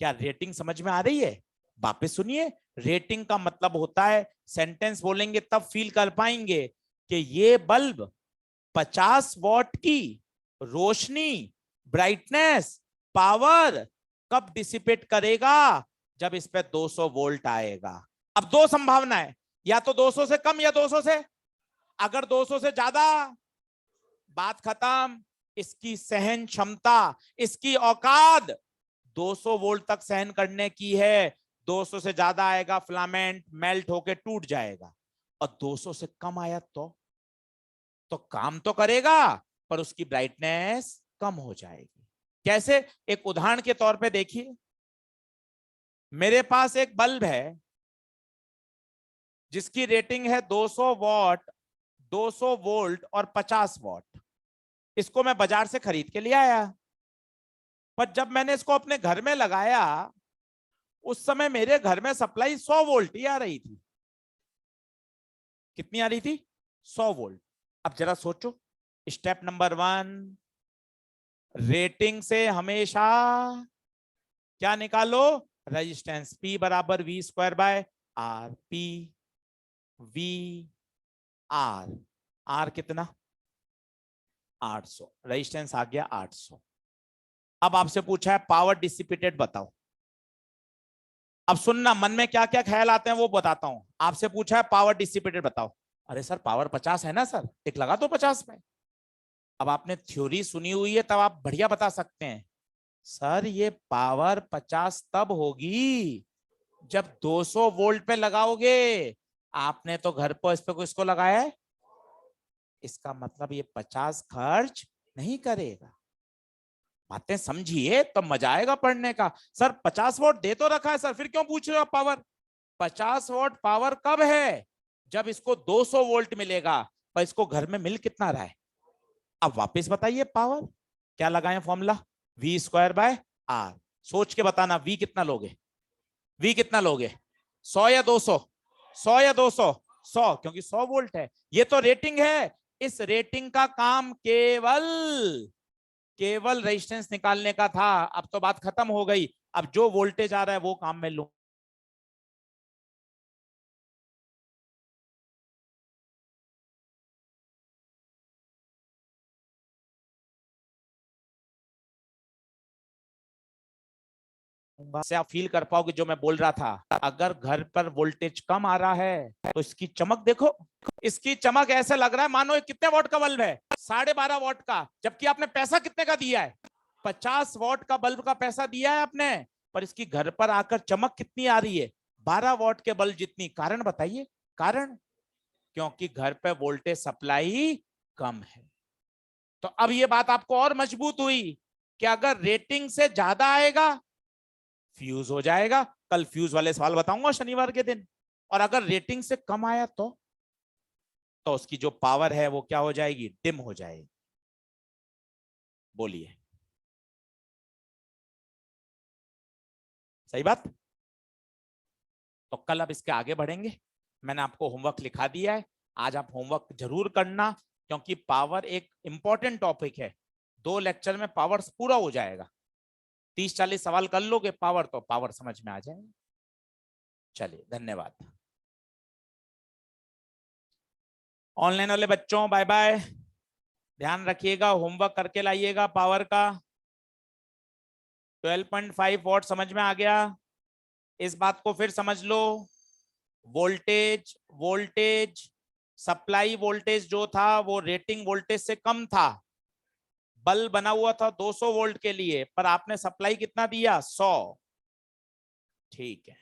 क्या रेटिंग समझ में आ रही है? वापस सुनिए, रेटिंग का मतलब होता है, सेंटेंस बोलेंगे तब फील कर पाएंगे कि ये बल्ब 50 वॉट की रोशनी, ब्राइटनेस, पावर कब डिसिपेट करेगा? जब इस पे 200 वोल्ट आएगा। अब दो संभावना है, या तो 200 से कम या 200 से। अगर 200 से ज्यादा, बात खत्म। इसकी सहन क्षमता, इसकी औकात 200 वोल्ट तक सहन करने की है। 200 से ज्यादा आएगा, फिलामेंट मेल्ट होके टूट जाएगा। और 200 से कम आया तो काम तो करेगा पर उसकी ब्राइटनेस कम हो जाएगी। कैसे? एक उदाहरण के तौर पे देखिए, मेरे पास एक बल्ब है जिसकी रेटिंग है 200 वॉट, 200 वोल्ट और 50 वॉट। इसको मैं बाजार से खरीद के ले आया, पर जब मैंने इसको अपने घर में लगाया, उस समय मेरे घर में सप्लाई 100 वोल्ट ही आ रही थी। कितनी आ रही थी? 100 वोल्ट। अब जरा सोचो, स्टेप नंबर 1, रेटिंग से हमेशा क्या निकालो? रेजिस्टेंस P बराबर V square by R। P V R, R कितना? 800। रेजिस्टेंस आ गया 800। अब आपसे पूछा है पावर डिसिपेटेड बताओ। अब सुनना, मन में क्या क्या ख्याल आते हैं वो बताता हूं। आपसे पूछा है पावर डिसिपेटेड बताओ। अरे सर पावर 50 है ना सर, टिक लगा दो 50 पे। अब आपने थ्योरी सुनी हुई है तब आप बढ़िया बता सकते हैं, सर ये पावर 50 तब होगी जब 200 वोल्ट पे लगाओगे। आपने तो घर पर इस पे इसको लगाया है, इसका मतलब ये 50 खर्च नहीं करेगा। बातें समझिए तो मजा आएगा पढ़ने का। सर 50 वोल्ट दे तो रखा है सर, फिर क्यों पूछ रहे हो पावर? 50 वोल्ट पावर कब है? जब इसको 200 वोल्ट मिलेगा। पर इसको घर में मिल कितना रहा है? अब वापस बताइए पावर क्या लगाएं formula, V square by R. सोच के बताना वी कितना लोगे, वी कितना लोगे, 100 या 200? 100 या 200? 100, क्योंकि 100 वोल्ट है। ये तो रेटिंग है, इस रेटिंग का काम केवल रेजिस्टेंस निकालने का था। अब तो बात खत्म हो गई, अब जो वोल्टेज आ रहा है वो काम में लूं। से आप फील कर पाओगे जो मैं बोल रहा था। अगर घर पर वोल्टेज कम आ रहा है तो इसकी चमक देखो, इसकी चमक ऐसे लग रहा है मानो कितने वॉट का बल्ब है, 12.5 वॉट का, जबकि आपने पैसा कितने का दिया है, 50 वॉट का बल्ब का पैसा दिया है आपने, पर इसकी घर पर आकर चमक कितनी आ रही है, 12 वॉट के बल्ब जितनी। कारण बताइए, कारण, क्योंकि घर पे वोल्टेज सप्लाई कम है। तो अब ये बात आपको और मजबूत हुई कि अगर रेटिंग से ज्यादा आएगा फ्यूज हो जाएगा। कल फ्यूज वाले सवाल बताऊंगा शनिवार के दिन। और अगर रेटिंग से कम आया तो उसकी जो पावर है वो क्या हो जाएगी, डिम हो जाएगी। बोलिए, सही बात? तो कल अब इसके आगे बढ़ेंगे। मैंने आपको होमवर्क लिखा दिया है, आज आप होमवर्क जरूर करना, क्योंकि पावर एक इंपॉर्टेंट टॉपिक है। 2 लेक्चर में पावर पूरा हो जाएगा। 30-40 सवाल कर लोगे पावर, तो पावर समझ में आ जाएगा। चलिए, धन्यवाद। ऑनलाइन वाले बच्चों बाय बाय, ध्यान रखिएगा, होमवर्क करके लाइएगा पावर का। 12.5 वॉट समझ में आ गया? इस बात को फिर समझ लो, वोल्टेज वोल्टेज सप्लाई वोल्टेज जो था वो रेटिंग वोल्टेज से कम था। बल्ब बना हुआ था 200 वोल्ट के लिए, पर आपने सप्लाई कितना दिया, 100। ठीक है।